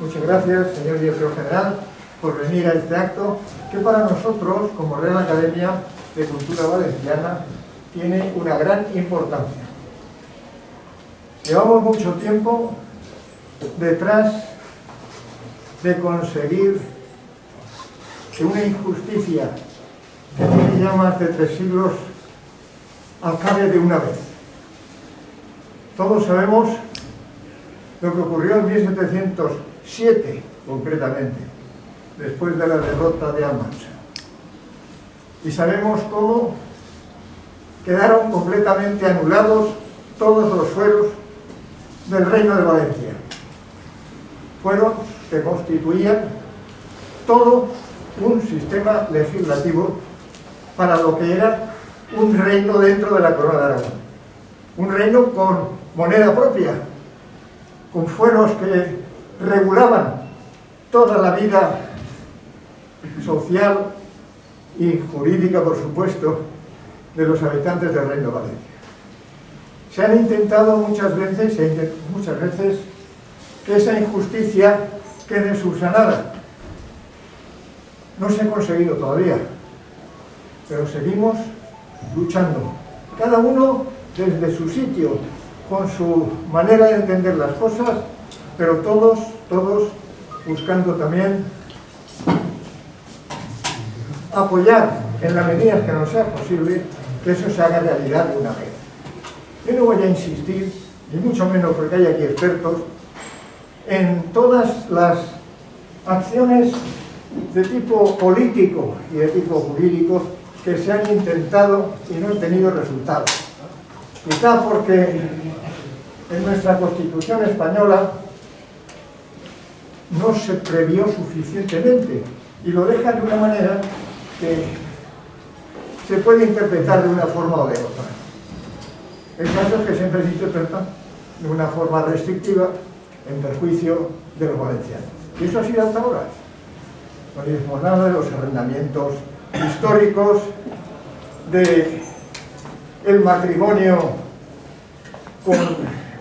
Muchas gracias, señor director general, por venir a este acto que para nosotros, como Real Academia de Cultura Valenciana, tiene una gran importancia. Llevamos mucho tiempo detrás de conseguir que una injusticia que tiene ya más de 3 siglos acabe de una vez. Todos sabemos lo que ocurrió en 1707, concretamente, después de la derrota de Almansa. Y sabemos cómo quedaron completamente anulados todos los fueros del Reino de Valencia. Fueros que constituían todo un sistema legislativo para lo que era un reino dentro de la Corona de Aragón. Un reino con moneda propia, con fueros que regulaban toda la vida social y jurídica, por supuesto, de los habitantes del Reino de Valencia. Se han intentado muchas veces que esa injusticia quede subsanada. No se ha conseguido todavía, pero seguimos luchando. Cada uno desde su sitio, con su manera de entender las cosas, pero todos buscando también apoyar en la medida que nos sea posible que eso se haga realidad de una vez. Yo no voy a insistir, ni mucho menos porque hay aquí expertos, en todas las acciones de tipo político y de tipo jurídico que se han intentado y no han tenido resultados. Quizá porque en nuestra Constitución española no se previó suficientemente y lo deja de una manera que se puede interpretar de una forma o de otra. El caso es que siempre se interpreta de una forma restrictiva en perjuicio de los valencianos. Y eso ha sido hasta ahora. No decimos nada de los arrendamientos históricos, de el matrimonio con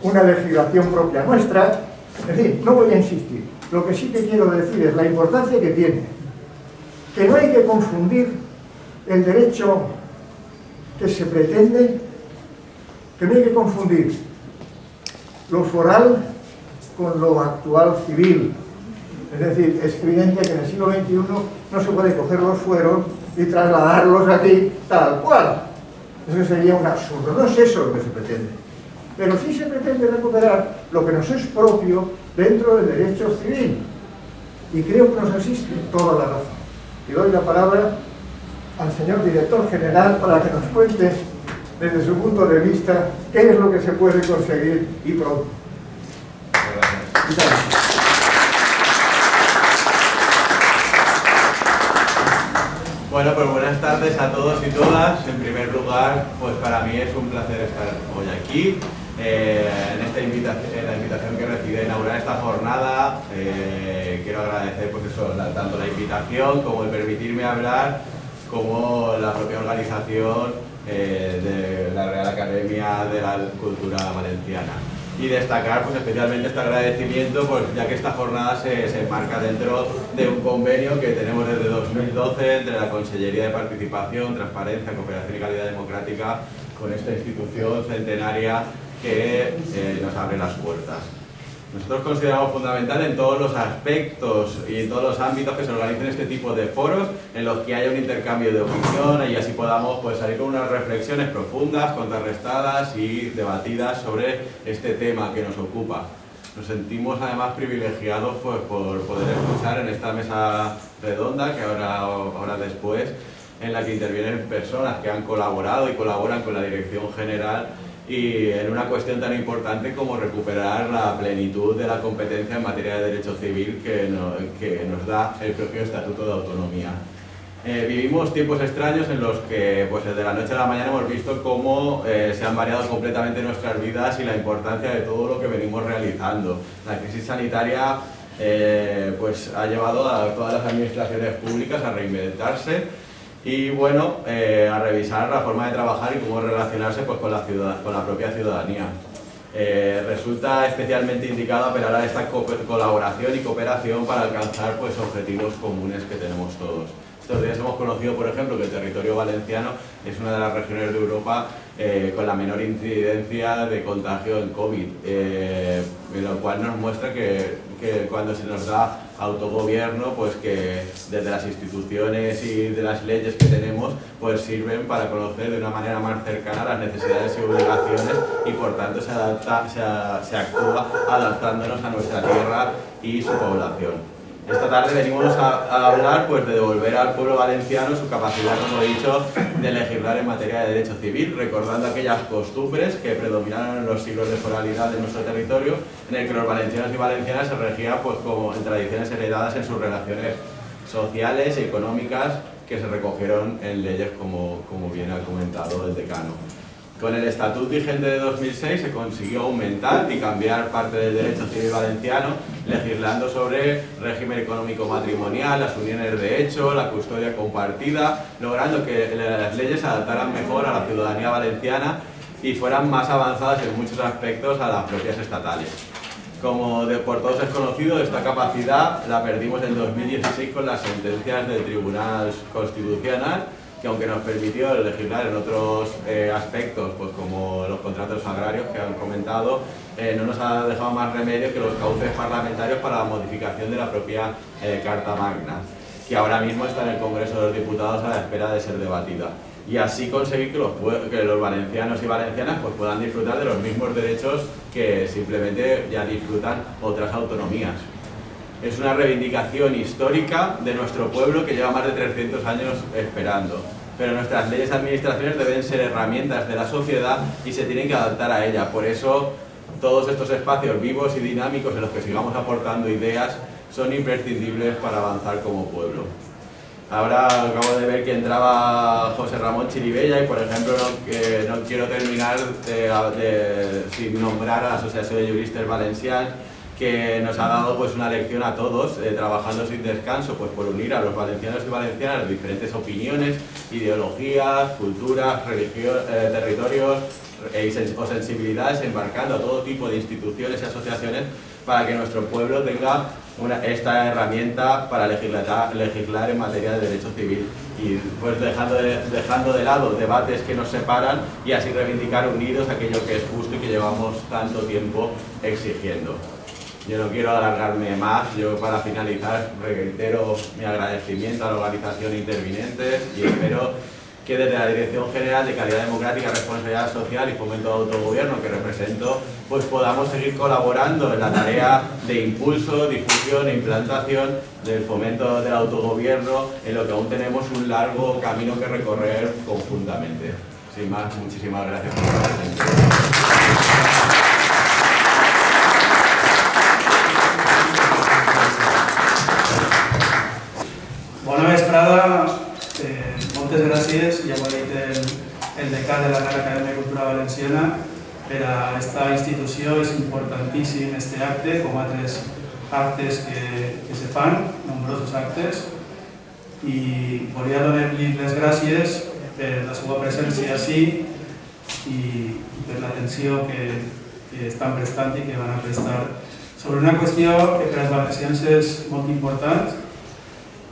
una legislación propia nuestra. Es decir, no voy a insistir. Lo que sí que quiero decir es la importancia que tiene. Que no hay que confundir el derecho que se pretende, que no hay que confundir lo foral con lo actual civil. Es decir, es evidente que en el siglo XXI no se puede coger los fueros y trasladarlos aquí tal cual. Eso sería un absurdo. No es eso lo que se pretende. Pero sí se pretende recuperar lo que nos es propio dentro del derecho civil. Y creo que nos asiste toda la razón. Y doy la palabra al señor director general para que nos cuente desde su punto de vista qué es lo que se puede conseguir y pronto. Muchas gracias. Bueno, pues buenas tardes a todos y todas. En primer lugar, pues para mí es un placer estar hoy aquí, en la invitación que recibí a inaugurar esta jornada. Quiero agradecer pues eso, tanto la invitación como el permitirme hablar, como la propia organización de la Real Academia de la Cultura Valenciana. Y destacar pues especialmente este agradecimiento, pues ya que esta jornada se enmarca dentro de un convenio que tenemos desde 2012 entre la Consellería de Participación, Transparencia, Cooperación y Calidad Democrática con esta institución centenaria que nos abre las puertas. Nosotros consideramos fundamental en todos los aspectos y en todos los ámbitos que se organicen este tipo de foros en los que haya un intercambio de opinión y así podamos pues, salir con unas reflexiones profundas, contrarrestadas y debatidas sobre este tema que nos ocupa. Nos sentimos además privilegiados pues, por poder escuchar en esta mesa redonda que ahora después, en la que intervienen personas que han colaborado y colaboran con la Dirección General y en una cuestión tan importante como recuperar la plenitud de la competencia en materia de derecho civil que nos da el propio Estatuto de Autonomía. Vivimos tiempos extraños en los que pues, desde la noche a la mañana hemos visto cómo se han variado completamente nuestras vidas y la importancia de todo lo que venimos realizando. La crisis sanitaria pues, ha llevado a todas las administraciones públicas a reinventarse y bueno, a revisar la forma de trabajar y cómo relacionarse pues, con la propia ciudadanía. Resulta especialmente indicado apelar a esta colaboración y cooperación para alcanzar pues, objetivos comunes que tenemos todos. Estos días hemos conocido, por ejemplo, que el territorio valenciano es una de las regiones de Europa con la menor incidencia de contagio en COVID, lo cual nos muestra que cuando se nos da autogobierno, pues que desde las instituciones y de las leyes que tenemos, pues sirven para conocer de una manera más cercana las necesidades y obligaciones y por tanto se actúa adaptándonos a nuestra tierra y su población. Esta tarde venimos a hablar pues, de devolver al pueblo valenciano su capacidad, como he dicho, de legislar en materia de derecho civil, recordando aquellas costumbres que predominaron en los siglos de foralidad de nuestro territorio, en el que los valencianos y valencianas se regían pues, como en tradiciones heredadas en sus relaciones sociales y económicas que se recogieron en leyes como bien ha comentado el decano. Con el Estatut vigente de 2006 se consiguió aumentar y cambiar parte del derecho civil valenciano, legislando sobre régimen económico matrimonial, las uniones de hecho, la custodia compartida, logrando que las leyes se adaptaran mejor a la ciudadanía valenciana y fueran más avanzadas en muchos aspectos a las propias estatales. Como por todos es conocido, esta capacidad la perdimos en 2016 con las sentencias del Tribunal Constitucional, que aunque nos permitió legislar en otros aspectos, pues como los contratos agrarios que han comentado, no nos ha dejado más remedio que los cauces parlamentarios para la modificación de la propia Carta Magna, que ahora mismo está en el Congreso de los Diputados a la espera de ser debatida. Y así conseguir que los valencianos y valencianas pues, puedan disfrutar de los mismos derechos que simplemente ya disfrutan otras autonomías. Es una reivindicación histórica de nuestro pueblo que lleva más de 300 años esperando. Pero nuestras leyes y administraciones deben ser herramientas de la sociedad y se tienen que adaptar a ella. Por eso, todos estos espacios vivos y dinámicos en los que sigamos aportando ideas son imprescindibles para avanzar como pueblo. Ahora acabo de ver que entraba José Ramón Chiribella y, por ejemplo, no quiero terminar sin nombrar a la Asociación de Juristes Valencians, que nos ha dado pues, una lección a todos, trabajando sin descanso pues, por unir a los valencianos y valencianas diferentes opiniones, ideologías, culturas, territorios o sensibilidades, embarcando a todo tipo de instituciones y asociaciones para que nuestro pueblo tenga esta herramienta para legislar en materia de derecho civil y pues dejando de lado debates que nos separan y así reivindicar unidos aquello que es justo y que llevamos tanto tiempo exigiendo. Yo no quiero alargarme más, yo para finalizar reitero mi agradecimiento a la organización interviniente y espero que desde la Dirección General de Calidad Democrática, Responsabilidad Social y Fomento de Autogobierno que represento, pues podamos seguir colaborando en la tarea de impulso, difusión e implantación del fomento del autogobierno, en lo que aún tenemos un largo camino que recorrer conjuntamente. Sin más, muchísimas gracias por la atención. Bona vesprada, moltes gràcies, ja ho ha dit el decà de la Real Acadèmia de Cultura Valenciana. Per a aquesta institució és importantíssim aquest acte, com altres actes que se fan, nombrosos actes, i volia donar-li les gràcies per la seva presència ací i per l'atenció que estan prestant i que van a prestar sobre una qüestió que per als valencians és molt important,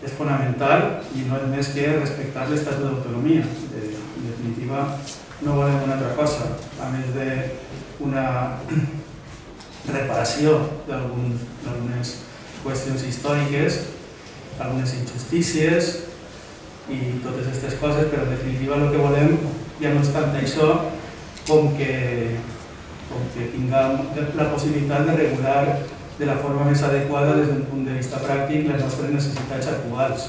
és fonamental i no és més que respectar l'Estatut d'autonomia. En definitiva, no volem una altra cosa, a més d'una reparació d'algunes qüestions històriques, algunes injustícies i totes aquestes coses, però en definitiva el que volem ja no és tant això com que tinguem la possibilitat de regular de la forma més adequada des d'un punt de vista pràctic les nostres necessitats actuals.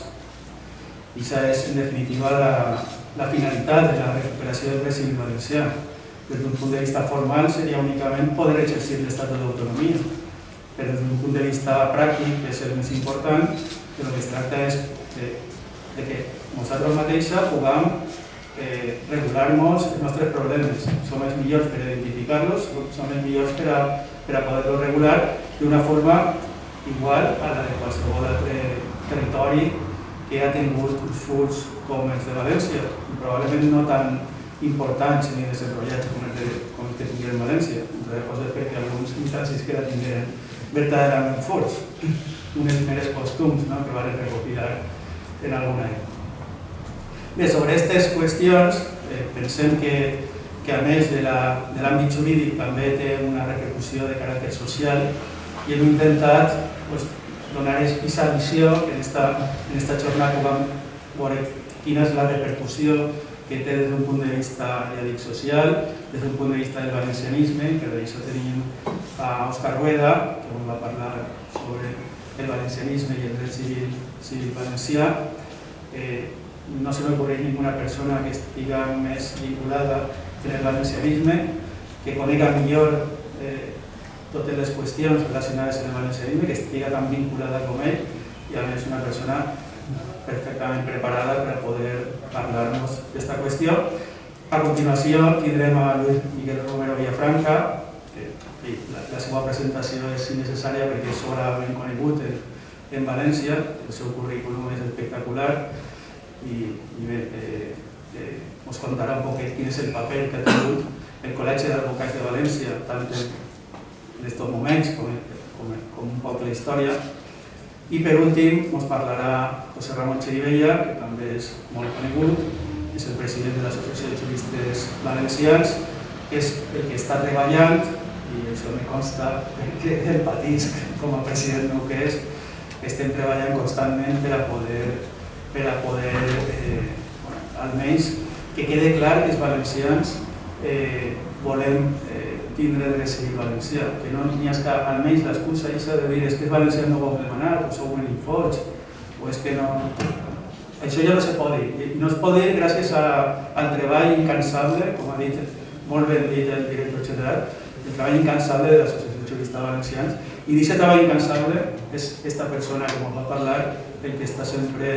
I això és, en definitiva, la finalitat de la recuperació del dret civil valencià. Des d'un punt de vista formal seria únicament poder exercir l'Estatut d'autonomia, però des d'un punt de vista pràctic, que és el més important, el que es tracta és de que nosaltres mateixos puguem regular-nos els nostres problemes. Som els millors per identificar-los, som els millors per a poder-los regular d'una forma igual a la de qualsevol altre territori que ha tingut uns furs com els de València, i probablement importants i desenvolupats com el que tingueren en València, entre coses perquè alguns instancis que la tingueren verdaderament forts, unes meres costums que van recopilar en alguna època. Bé, sobre aquestes qüestions pensem que a més de l'àmbit jurídic també té una repercussió de caràcter social i hem intentat donar aquesta visió que en aquesta jornada vam veure quina és la repercussió que té des d'un punt de vista, ja dic, social, des d'un punt de vista del valencianisme, que d'això tenim a Òscar Rueda, que va parlar sobre el valencianisme i el dret civil valencià. No se m'ocorre ninguna persona que estiga més vinculada en el valencianisme, que conega millor totes les qüestions relacionades amb el valencianisme, que estiga tan vinculada com ell, i a més una persona perfectament preparada per poder parlar-nos d'esta qüestió. A continuació tindrem a Luis Miguel Romero Villafranca, que la seva presentació és innecessària perquè és sobrament conegut en València, el seu currículum és espectacular i bé, us contarà un poquet quin és el paper que ha tingut el Col·legi d'Advocats de València, tant en aquests moments com un poc la història. I per últim ens parlarà José Ramón Chirivella, que també és molt conegut, és el president de l'Associació de Juristes Valencians, que és el que està treballant, i això me consta perquè el patisc com a president meu que és, estem treballant constantment per a poder almenys que quede clar que els valencians volem tindre dret civil valencià, que no n'hi ha almenys l'excusa de dir és que els valencians no ho vau demanar, o sou un infoig, o és que no... Això ja no se pot dir, i no es pot dir gràcies al treball incansable, com ha dit molt ben dit el director general, el treball incansable de l'Associació de Juristes Valencians, i d'aquest treball incansable és aquesta persona que ens va parlar el que està sempre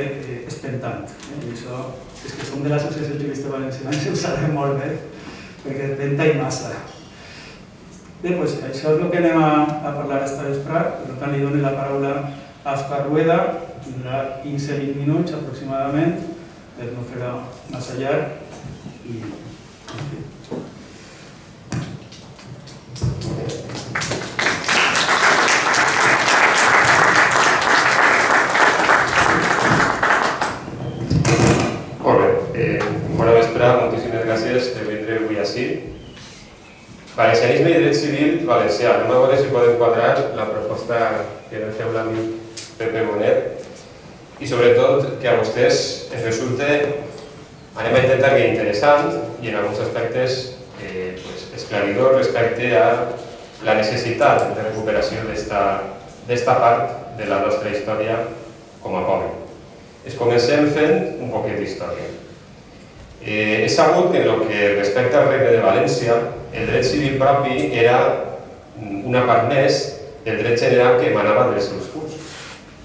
espentant. I això és que som de l'Associació de Juristes Valencians i ho sabem molt bé, perquè espenta i massa. Bé, doncs això és el que anem a parlar esta vespre, per tant li dono la paraula a Òscar Rueda, tindrà 15-20 minuts aproximadament, per no fer-ho massa llarg. Molt bé, bona vespre, moltíssimes gràcies per vindre avui ací. Valencianisme i dret civil valencià. Anem a veure si podem quadrar la proposta que ens feu l'amic Pepe Bonet i sobretot que a vostès ens resulte, anem a intentar que interessant i en alguns aspectes esclaridor respecte a la necessitat de recuperació d'esta part de la nostra història com a poble. Comencem fent un poquet d'història. És sabut que en el que respecta al Regne de València, el dret civil propi era una part més del dret general que emanava dels seus curts,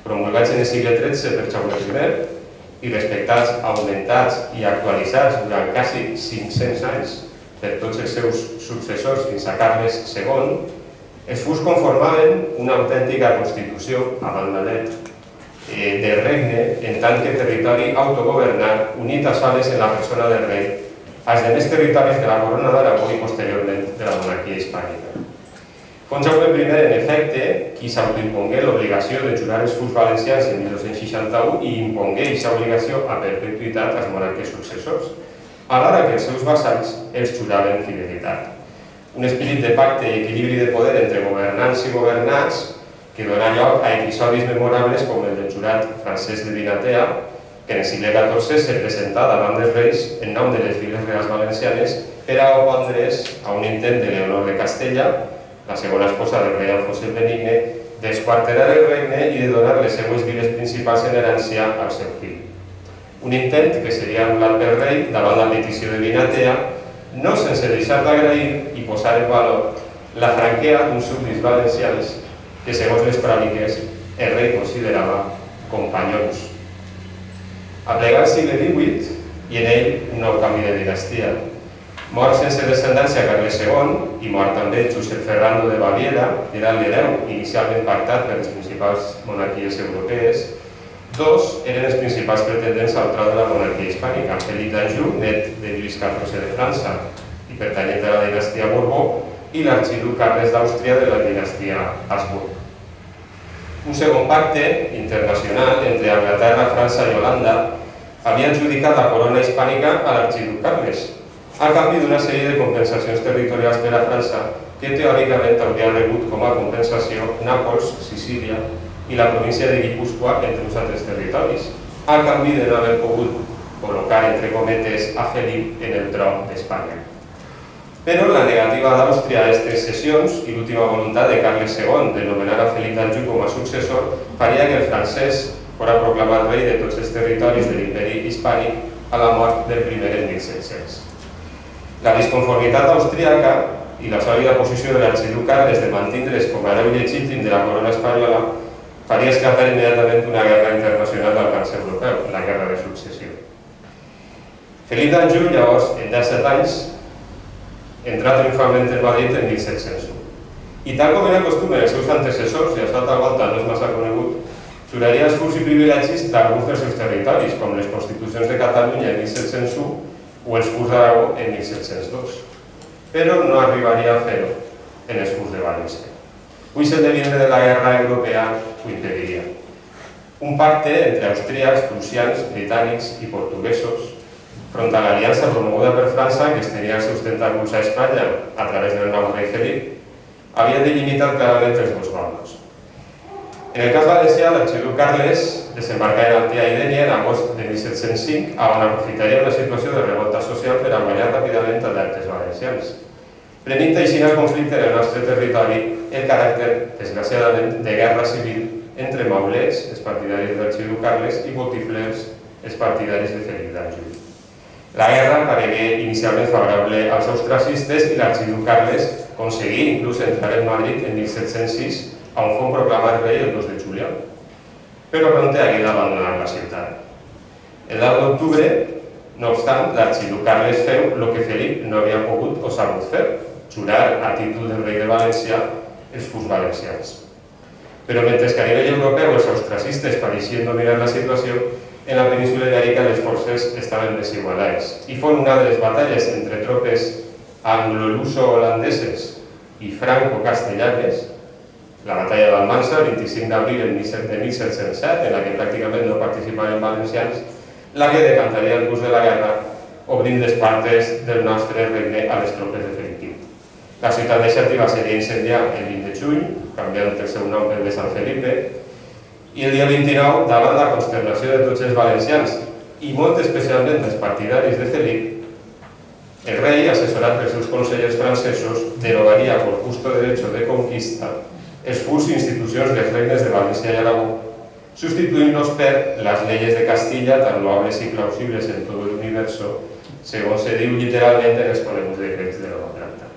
promulgats en el segle XIII per Jaume I i respectats, augmentats i actualitzats durant quasi 500 anys per tots els seus successors fins a Carles II, els furs conformaven una autèntica constitució a banda del regne en tant que territori autogovernat unit a soles en la persona del rei als demés territoris de la corona d'Aragó i posteriorment de la monarquia hispànica. Fon Jaume I, en efecte, qui s'autoimpongué l'obligació de jurar els furs valencians en 1261 i impongué aquesta obligació a perpetuïtat als monarques successors, alhora que els seus vassalls els juraven fidelitat. Un esperit de pacte i equilibri de poder entre governants i governats que dona lloc a episodis memorables com el del jurat Francesc de Vinatea, que en el segle XIV se presentà davant dels reis en nom de les viles reals valencianes per a opondre's a un intent de Leonor de Castella, la segona esposa del rei Alfons el Benigne, d'esquarterar el regne i de donar les seues viles principals en herència al seu fill. Un intent que seria anul·lat pel rei davant la petició de Vinatea, no sense deixar d'agrair i posar en valor la franquea d'uns súbdits valencians que, segons les cròniques, el rei considerava companyons. Aplega el segle XVIII i en ell un nou canvi de dinastia. Mort sense descendència Carles II i mort també Josep Ferrando de Baviera, era l'hereu inicialment pactat per les principals monarquies europees, Dos eren els principals pretendents al tron de la monarquia hispànica, Felip d'Anjou, net de Lluís XIV de França i pertanyent a la dinastia Borbó, i l'arxiduc Carles d'Àustria de la dinastia Habsburg. Un segon pacte internacional entre Anglaterra, França i Holanda havia adjudicat la corona hispànica a l'arxiduc Carles, a canvi d'una sèrie de compensacions territorials per a França que teòricament hauria rebut com a compensació Nàpols, Sicília i la província de Guipúscoa, entre uns altres territoris, a canvi de no haver pogut col·locar, entre cometes, a Felip en el tron d'Espanya. Però la negativa d'Àustria a aquestes cessions i l'última voluntat de Carles II de nomenar a Felip d'Anjou com a successor faria que el francès fora proclamat rei de tots els territoris de l'imperi hispànic a la mort del primer en 1700. La disconformitat austríaca i la sòlida posició de l'arxiduc Carles de mantindre's com a hereu legítim de la corona espanyola faria esclatar immediatament una guerra internacional d'alcance europeu, la Guerra de Successió. Felip d'Anjou, llavors, en 17 anys, entrà triomfalment en Madrid en 1701. I tal com era costum en els seus antecessors, i això tal volta no és massa conegut, juraria els furs i privilegis d'alguns dels seus territoris, com les Constitucions de Catalunya en 1701 o els furs d'Aragó en 1702. Però no arribaria a fer-ho en els furs de València. Avui el devindre de la guerra europea ho impediria. Un pacte entre austríacs, prussians, britànics i portuguesos front a l'aliança promoguda per França, que estenia els seus tentacles a Espanya a través del nou rei Felip, havia delimitat clarament els dos bandos. En el cas valencià, l'arxiduc Carles desembarcà en Altea i Dénia en agost de 1705, on aprofitaria una situació de revolta social per a guanyar ràpidament adeptes valencians, prenent així el conflicte en el nostre territori el caràcter, desgraciadament, de guerra civil entre maulets, els partidaris d'arxiduc Carles, i botiflers, els partidaris de Felip d'Anjou. La guerra paregué inicialment favorable als austracistes i l'arxiduc Carles aconseguí inclús entrar en Madrid en 1706, on fou proclamat rei el 2 de juliol. Però prompte hagué d'abandonar la ciutat. El 10 d'octubre, no obstant, l'arxiduc Carles feu el que Felip no havia pogut o sabut fer, jurar a títol del rei de València els furs valencians. Però mentre que a nivell europeu els austracistes pareixien dominar la situació, en la península ibèrica les forces estaven desigualades i fou una de les batalles entre tropes anglo-luso-holandeses i franco-castellanes, la batalla d'Almansa, el 25 d'abril de 1707, en la que pràcticament no participaven valencians, la que decantaria el curs de la guerra, obrint les portes del nostre regne a les tropes de Felip V. La ciutat de Xàtiva seria incendiada el 20 de juny, canviant el seu nom pel de Sant Felipe, i el dia 29, davant la consternació de tots els valencians i molt especialment dels partidaris de Felip, el rei, assessorat pels seus consellers francesos, derogaria por justo derecho de conquista els furs i institucions dels regnes de València i Aragó, substituint-los per les leyes de Castilla, tan loables i plausibles en tot l'universo, segons se diu literalment en els coneguts decrets de Nova Planta.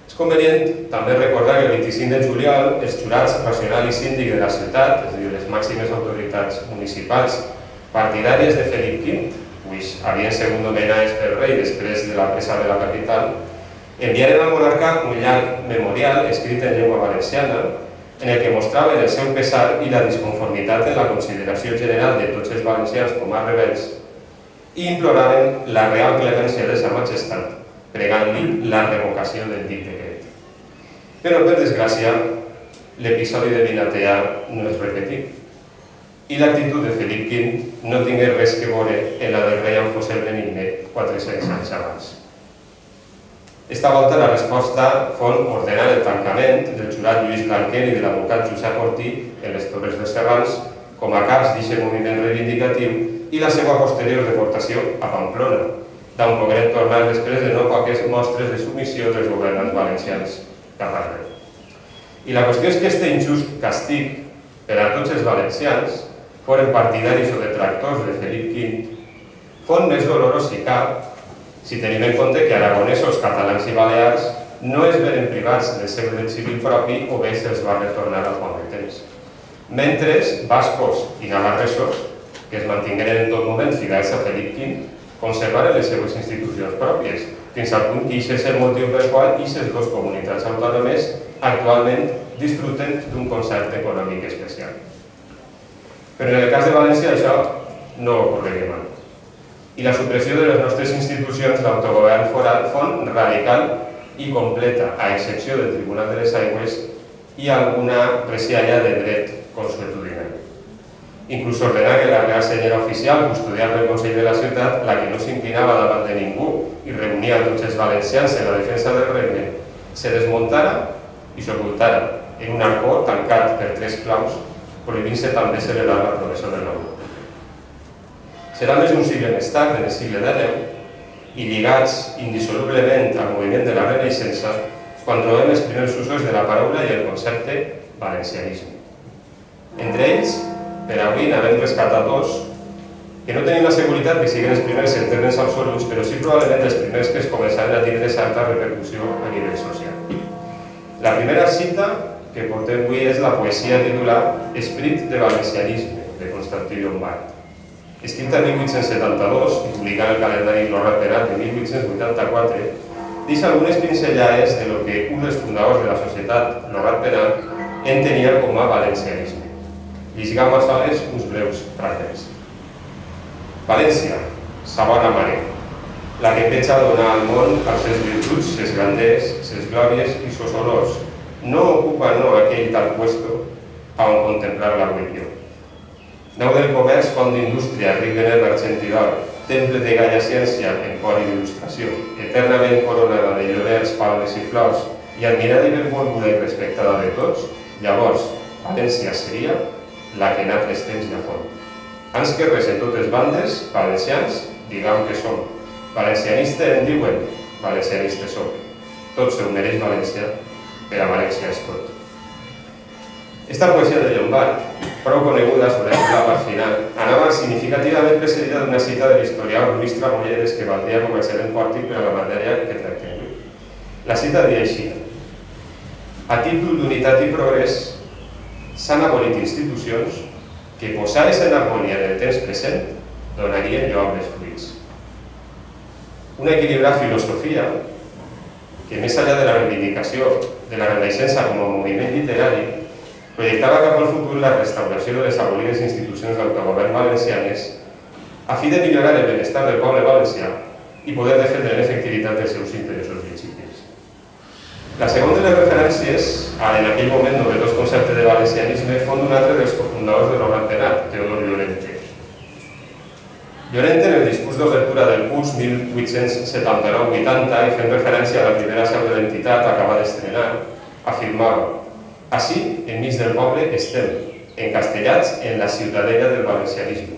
És convenient també recordar que el 25 de juliol els jurats racional i síndic de la ciutat, és a dir, les màximes autoritats municipals partidàries de Felip V, que havien sigut nomenades pel rei després de la presa de la capital, enviaren al monarca un llarg memorial escrit en llengua valenciana en el que mostraven el seu pesar i la disconformitat en la consideració general de tots els valencians com a rebels i imploraven la real clemència de sa majestat, pregant-li la revocació del dit decret. Però, per desgràcia, l'episodi de Vinatea no es repetí i l'actitud de Felip V no tingué res que veure en la del rei Alfonsel Benigne 400 anys abans. Esta volta la resposta fou ordenar el tancament del jurat Lluís Blanquer i de l'advocat Josep Ortí en les Torres de Serrans com a caps d'aquest moviment reivindicatiu i la seva posterior deportació a Pamplona, d'on pogueren tornar després de no poques mostres de submissió dels governants valencians cap arreu. I la qüestió és que aquest injust castig per a tots els valencians, foren partidaris o detractors de Felip V, fon més dolorós si cap, si tenim en compte que aragonesos, catalans i balears no es veren privats del seu dret civil propi o bé se'ls va retornar al qual de temps. Mentre bascos i navarresos, que es mantingueren en tot moment fidels a Felip V, conservaren les seues institucions pròpies, fins al punt que aquest és el motiu pel qual aquestes dues comunitats autònomes actualment disfruten d'un concert econòmic especial. Però en el cas de València això no ocorreria mai. I la supressió de les nostres institucions d'autogovern font radical i completa, a excepció del Tribunal de les Aigües i alguna precialla de dret consuetudinari. Inclús ordenar que la Real Senyera Oficial custodiava el Consell de la Ciutat, la que no s'inclinava davant de ningú i reunia tots els valencians en la defensa del regne, se desmuntara i s'ocultara en un arcó tancat per 3 claus, prohibint-se també celebrar la professó del nou. Serà més un segle més tard, en el segle XIX, i lligats indissolublement al moviment de la Renaixença, quan trobem els primers usos de la paraula i el concepte valencianisme. Entre ells, per avui n'havem rescatat 2, que no tenim la seguretat que siguin els primers en termes absoluts, però sí probablement els primers que es començaran a tindre certa repercussió a nivell social. La primera cita que portem avui és la poesia titular Esperit de valencianisme, de Constantí Llombart. Escrita en 1872 i publicada al calendari Lorat Penat de 1884, deixa algunes pincellades de lo que un dels fundadors de la societat Lorat Penat entenia com a valencianisme. Llegim aleshores uns breus fragments. València, segona mare, la que pecha donar al món les seves virtuts, ses granders, ses glòries i sos honors, no ocupa no aquell tal puesto a on contemplar la religió. Nau del comerç, font d'indústria, ric de nerv argentidor, temple de galla ciència en por i d'il·lustració, eternament coronada de llorers, palmes i flors i admirada i benvolguda i respectada de tots, llavors València seria la que en altres temps ja fon. Ans que res en totes bandes, valencians, diguem que som. Valencianista en diuen, valencianista soc. Tot se ho mereix València, per a València és tot. Esta poesia de Llombart, prou coneguda sobre la part final, anava significativament precedida d'una cita de l'historiador Lluís Tramulleres que valdria com a excel·lent pòrtic per a la matèria que tractem. La cita deia així: a títol d'unitat i progrés s'han abolit institucions que, posades en harmonia en el temps present, donarien lloables fruits. Una equilibrada filosofia que, més enllà de la reivindicació de la Renaixença com a moviment literari, projectava cap al futur la restauració de les abolides institucions d'autogovern valencianes a fi de millorar el benestar del poble valencià i poder defendre l'efectivitat dels seus interessos legítims. La segona de les referències en aquell moment novedós concepte de valencianisme fon d'un altre dels cofundadors de l'Obrat Penat, Teodor Llorente. Llorente, en el discurs d'obertura del curs 1879-80 i fent referència a la primera seu de l'entitat acabada d'estrenar, afirmava: així, enmig del poble, estem, encastellats en la ciutadella del valencianisme.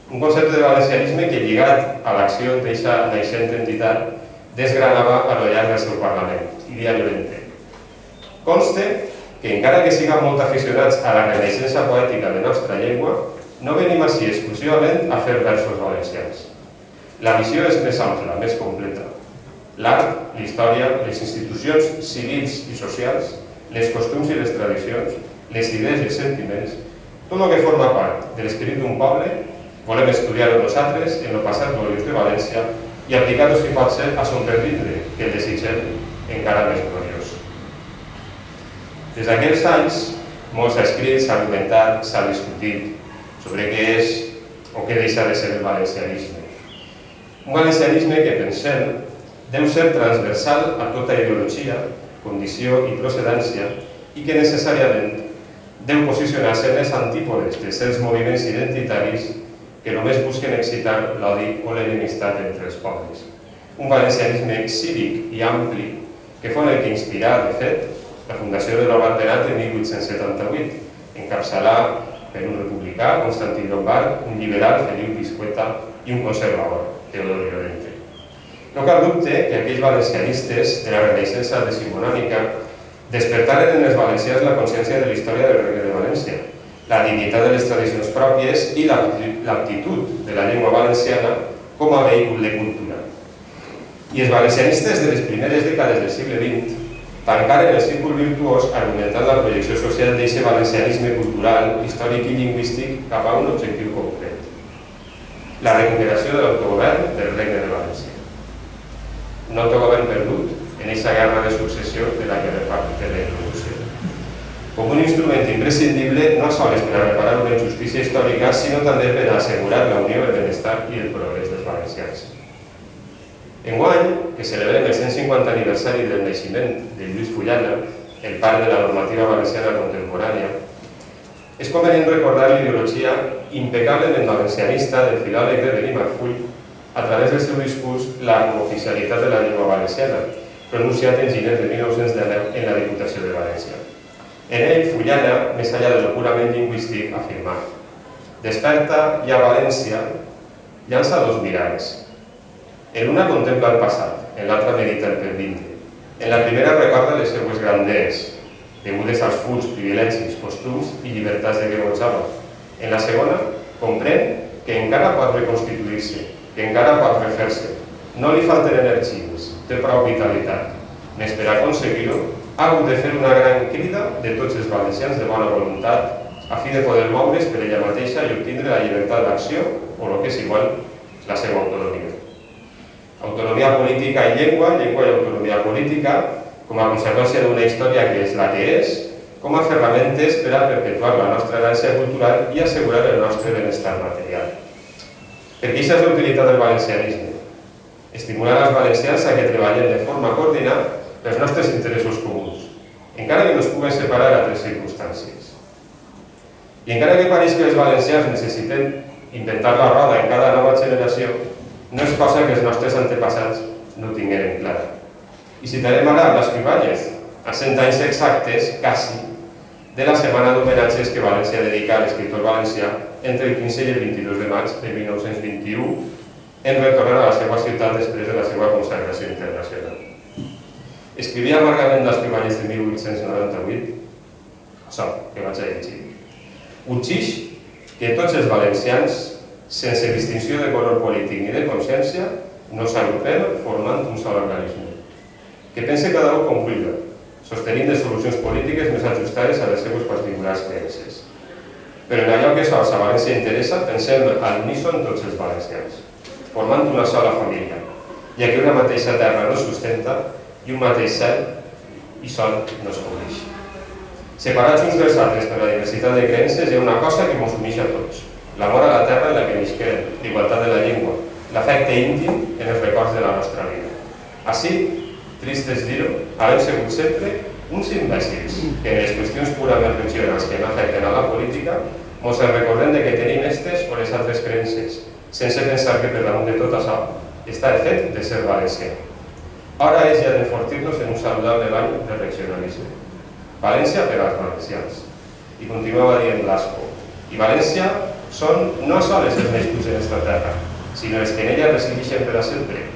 Un concepte de valencianisme que, lligat a l'acció d'aquesta naixent entitat, desgranava a lo llarg del seu parlament, i dia Llorente. Conste que, encara que siguem molt aficionats a la renaixença poètica de nostra llengua, no venim així exclusivament a fer versos valencians. La visió és més ampla, més completa. L'art, la història, les institucions civils i socials, les costums i les tradicions, les idees i els sentiments, tot el que forma part de l'esperit d'un poble, volem estudiar-ho nosaltres en el passat gloriós de València i aplicar-ho, si pot ser, a son pervitre, que el desitgem encara més gloriós. Des d'aquells anys, molts s'ha escrit, s'ha argumentat, s'ha discutit sobre què és o què deixa de ser el valencianisme. Un valencianisme que pensem deu ser transversal a tota ideologia, condició i procedència i que necessàriament deu posicionar-se en les antípodes de certs moviments identitaris que només busquen excitar l'odi o l'enemistat entre els pobles. Un valencianisme cívic i ampli que fou el que inspirà, de fet, la fundació de l'Obrat Penat en 1878, encapçalà per un republicà, Constantí Llombart, un liberal, Feliu Viscueta, i un conservador, Teodor Llorente. No cal dubte que aquells valencianistes de la Renaixença decimonònica despertaren en els valencians la consciència de la història del Regne de València, la dignitat de les tradicions pròpies i l'aptitud de la llengua valenciana com a vehícul de cultura. I els valencianistes de les primeres dècades del segle XX tancaren el círcul virtuós argumentant la projecció social d'aquest valencianisme cultural, històric i lingüístic cap a un objectiu concret: la recuperació de l'autogovern del Regne de València. Un autogovern perdut en aquesta guerra de successió de la que reparte la introducció. com un instrument imprescindible no sols per a reparar una injustícia històrica, sinó també per a assegurar la unió, el benestar i el progrés dels valencians. Enguany, que celebrem el 150 aniversari del naixement de Lluís Fullana, el pare de la normativa valenciana contemporània, és convenient recordar l'ideologia impecablement valencianista del filòleg de Denis Marfull a través del seu discurs La cooficialitat de la llengua valenciana, pronunciat en gener de 1919 en la Diputació de València. En ell, Fullana, més enllà de lo purament lingüístic, afirma: desperta ja València, llança dos mirades. En una contempla el passat, en l'altra medita el pendinte. En la primera recorda les seues grandees, degudes als furs, privilegis, costums i llibertats de què gozava. En la segona, comprèn que encara pot reconstituir-se, que encara pot refer-se. No li falten energies, té prou vitalitat. Més per aconseguir-ho, ha hagut de fer una gran crida de tots els valencians de bona voluntat a fi de poder moure's per ella mateixa i obtindre la llibertat d'acció, o el que és igual, la seva autonomia. Autonomia política i llengua i autonomia política, com a conseqüència d'una història que és la que és, com a ferramentes per a perpetuar la nostra herència cultural i assegurar el nostre benestar material. Per què aquesta és l'utilitat del valencianisme? Estimular els valencians a que treballen de forma coordinada pels nostres interessos comuns, encara que no es puguen separar a altres circumstàncies. I encara que pareix que els valencians necessiten inventar la roda en cada nova generació, no és cosa que els nostres antepassats no tingueren clara. I citarem ara les Ibáñez, a 100 anys exactes, quasi, de la setmana d'homenatges que València dedica a l'escriptor valencià entre el 15 i el 22 de maig de 1921, en retornar a la seva ciutat després de la seva consagració internacional. Escrivia amargament les Ibáñez de 1898, això que vaig a llegir. Utgix que tots els valencians, sense distinció de color polític ni de consciència, nos agrupem formant un sol organisme. Que pense cada un com vulgui, sostenint les solucions polítiques més ajustades a les seves particulars creences. Però en allò que sols a València interessa, pensem a l'uníson tots els valencians, formant una sola família, ja que una mateixa terra no sustenta i un mateix cel i sol no es cobreix. Separats uns dels altres per la diversitat de creences, hi ha una cosa que ens uneix a tots: l'amor a la terra en la que visquem, l'igualtat de la llengua, l'afecte íntim en els records de la nostra vida. Així, trist és dir-ho, hem sigut sempre uns imbècils que en les qüestions purament regionals que no afecten a la política ens recordem que tenim aquestes o les altres creences, sense pensar que per damunt de tot això està el fet de ser valencià. Ara és ja d'enfortir-nos en un saludable bany de regionalisme. València per als valencians. I continuava dient Blasco. I València són no sols els nascuts en aquesta terra, sinó els que en ella resideixen per a sempre,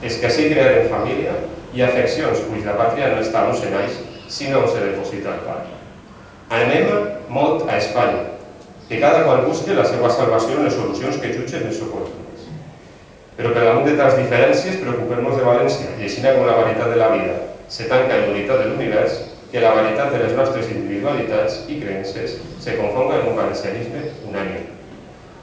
els que així crearen família i afeccions, pues la pàtria no està on se naix, sinó on se deposita el pare. Anem molt a Espanya, que cada qual busque la seva salvació en les solucions que jutgen més oportunes. Però per damunt de tals diferències, preocupem-nos de València, i així com la veritat de la vida se tanca en l'unitat de l'univers, que la veritat de les nostres individualitats i creences se confonga en un valencianisme unànime.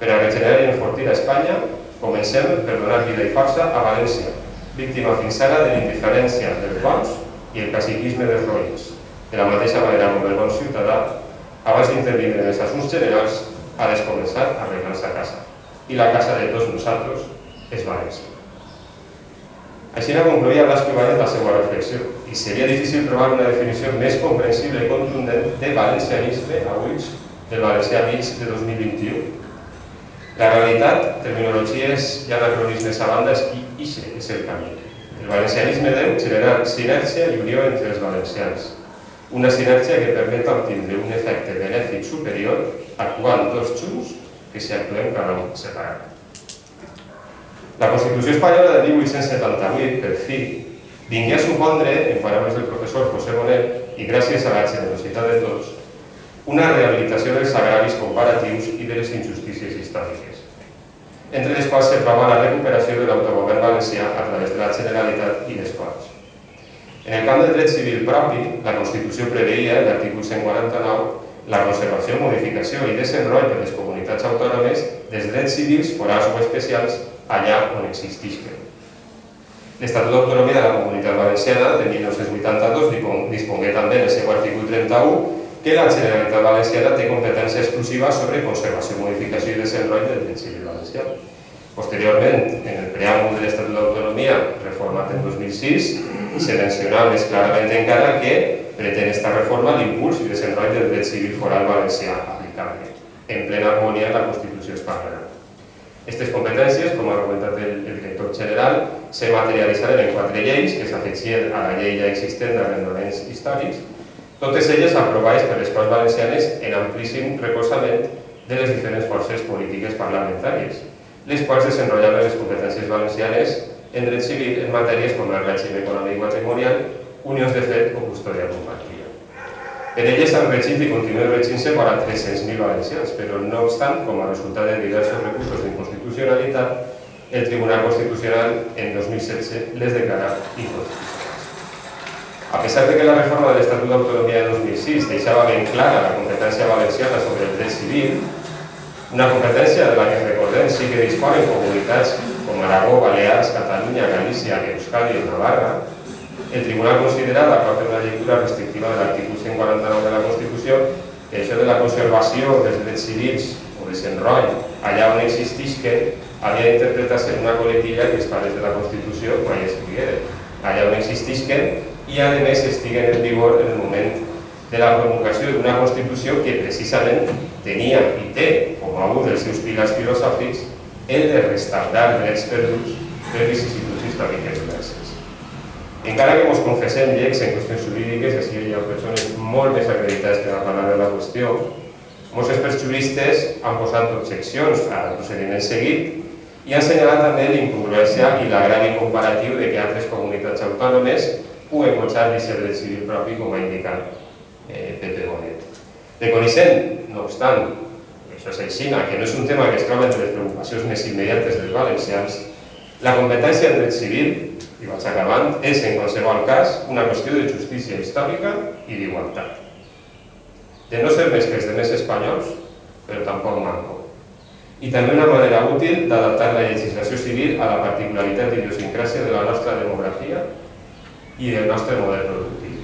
Per a regenerar i enfortir a Espanya, comencem per donar vida i força a València, víctima fins ara de l'indiferència dels bons i el caciquisme dels roïns, de la mateixa manera com el bon ciutadà, abans d'intervindre en els assumptes generals, ha de començar a arreglar-se a casa. I la casa de tots nosaltres és València. Així no concloïa Blasco Ibáñez la seva reflexió, i seria difícil trobar una definició més comprensible i contundent de valencianisme a ulls del valencià mig de 2021. La realitat, terminologies i anacronismes a banda, és que ixe és el camí. El valencianisme deu generar sinergia i unió entre els valencians. Una sinergia que permet obtindre un efecte benèfic superior actuant tots junts que si actuem cada un separat. La Constitució espanyola de 1878, per fi, vingué a supondre, en paraules del professor José Bonet, i gràcies a la generositat de tots, una rehabilitació dels agravis comparatius i de les injustícies històriques, entre les quals se troba la recuperació de l'autogovern valencià a través de la Generalitat i les Corts. En el camp del dret civil propi, la Constitució preveia, en l'article 149, la conservació, modificació i desenrotll per les comunitats autònomes dels drets civils, forals o especials allà on existisquen. L'Estatut d'Autonomia de la Comunitat Valenciana de 1982 dispongué també en el seu article 31 que la Generalitat Valenciana té competència exclusiva sobre conservació, modificació i desenvolupament del dret civil valencià. Posteriorment, en el preàmbul de l'Estatut d'Autonomia, reformat en 2006, se menciona més clarament encara que pretén esta reforma l'impuls i desenvolupament del dret civil foral valencià aplicable, en plena harmonia amb la Constitució espanyola. Aquestes competències, com ha comentat el director general, se materialitzaren en 4 lleis que s'afegien a la llei ja existent d'arrendaments històrics, totes elles aprovades per les Corts Valencianes en amplíssim recolzament de les diferents forces polítiques parlamentàries, les quals desenvolupaven les competències valencianes en dret civil en matèries com el règim econòmic matrimonial, unions de fet o custòdia compartida. Per elles han regit i continuen regint-se per a 300.000 valencians, però no obstant, com a resultat de diversos recursos d'inconstitucionalitat, el Tribunal Constitucional en 2016 les declara inconstitucionals. A pesar de que la reforma de l'Estatut d'Autonomia de 2006 deixava ben clara la competència valenciana sobre el dret civil, una competència de la que, recordem, sí que disponen comunitats com Aragó, Balears, Catalunya, Galícia, Euskadi i Navarra, el Tribunal considera, d'acord amb la lectura restrictiva de l'article 149 de la Constitució, que això de la conservació dels drets civils o desenrotll allà on existisquen havia d'interpretar-se en una coletilla que els pares de la Constitució mai escrigueren. Allà on existisquen i, a més, estiguen en vigor en el moment de la promulgació d'una Constitució que precisament tenia i té com a un dels seus pilars filosòfics el de restaurar drets perduts per vicissituds històriques diverses. Encara que ens confessem llecs en qüestions jurídiques, així hi ha persones molt més acreditades per a parlar de la qüestió, molts experts juristes han posat objeccions al procediment seguit i han assenyalat també l'incongruència i l'agravi comparatiu de que altres comunitats autònomes puguen gosar d'aquest dret civil propi, com ha indicat Pepe Bonet. Reconeixent, no obstant, això és així, que no és un tema que es troba entre les preocupacions més immediates dels valencians, la competència en dret civil, i vaig acabant, és en qualsevol cas una qüestió de justícia històrica i d'igualtat. De no ser més que els demés espanyols, però tampoc manco. I també una manera útil d'adaptar la legislació civil a la particularitat d'idiosincràsia de la nostra demografia i del nostre model productiu.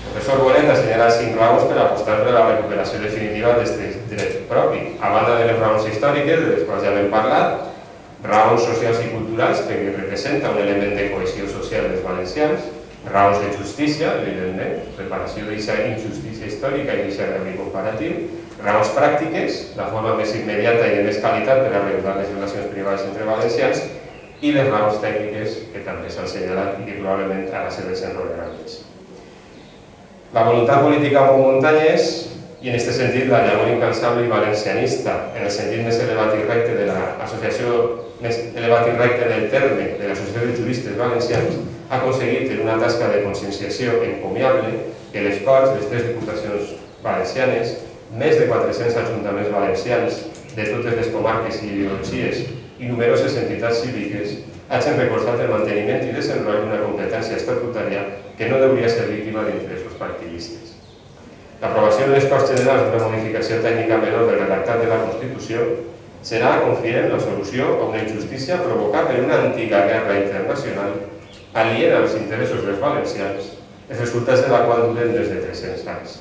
El professor Bonet assenyala 5 raons per apostar per la recuperació definitiva d'aquest dret propi, a banda de les raons històriques, de les quals ja hem parlat, raons socials i culturals, perquè representa un element de cohesió social dels valencians, raons de justícia, evidentment, reparació d'aquesta injustícia històrica i d'aquest agrevi comparatiu, raons pràctiques, la forma més immediata i de més qualitat per a regular les relacions privades entre valencians, i les raons tècniques que també s'han assenyalat i que probablement ara se desenvoluparan més. La voluntat política mou muntanyes i en aquest sentit la llavor incansable i valencianista, en el sentit més elevat i recte de l'associació més elevat i recte del terme de l'Associació de Juristes Valencians, ha aconseguit en una tasca de conscienciació encomiable que les Corts, les 3 diputacions valencianes, més de 400 ajuntaments valencians de totes les comarques i ideologies i numeroses entitats cíviques hagin recolzat el manteniment i desenvolupament d'una competència estatutària que no hauria ser víctima d'interessos partidistes. L'aprovació de les Corts Generals d'una modificació tècnica menor del redactat de la Constitució serà, confiem, la solució a una injustícia provocada per una antiga guerra internacional aliena als interessos dels valencians, els resultats de la qual duren des de 300 anys.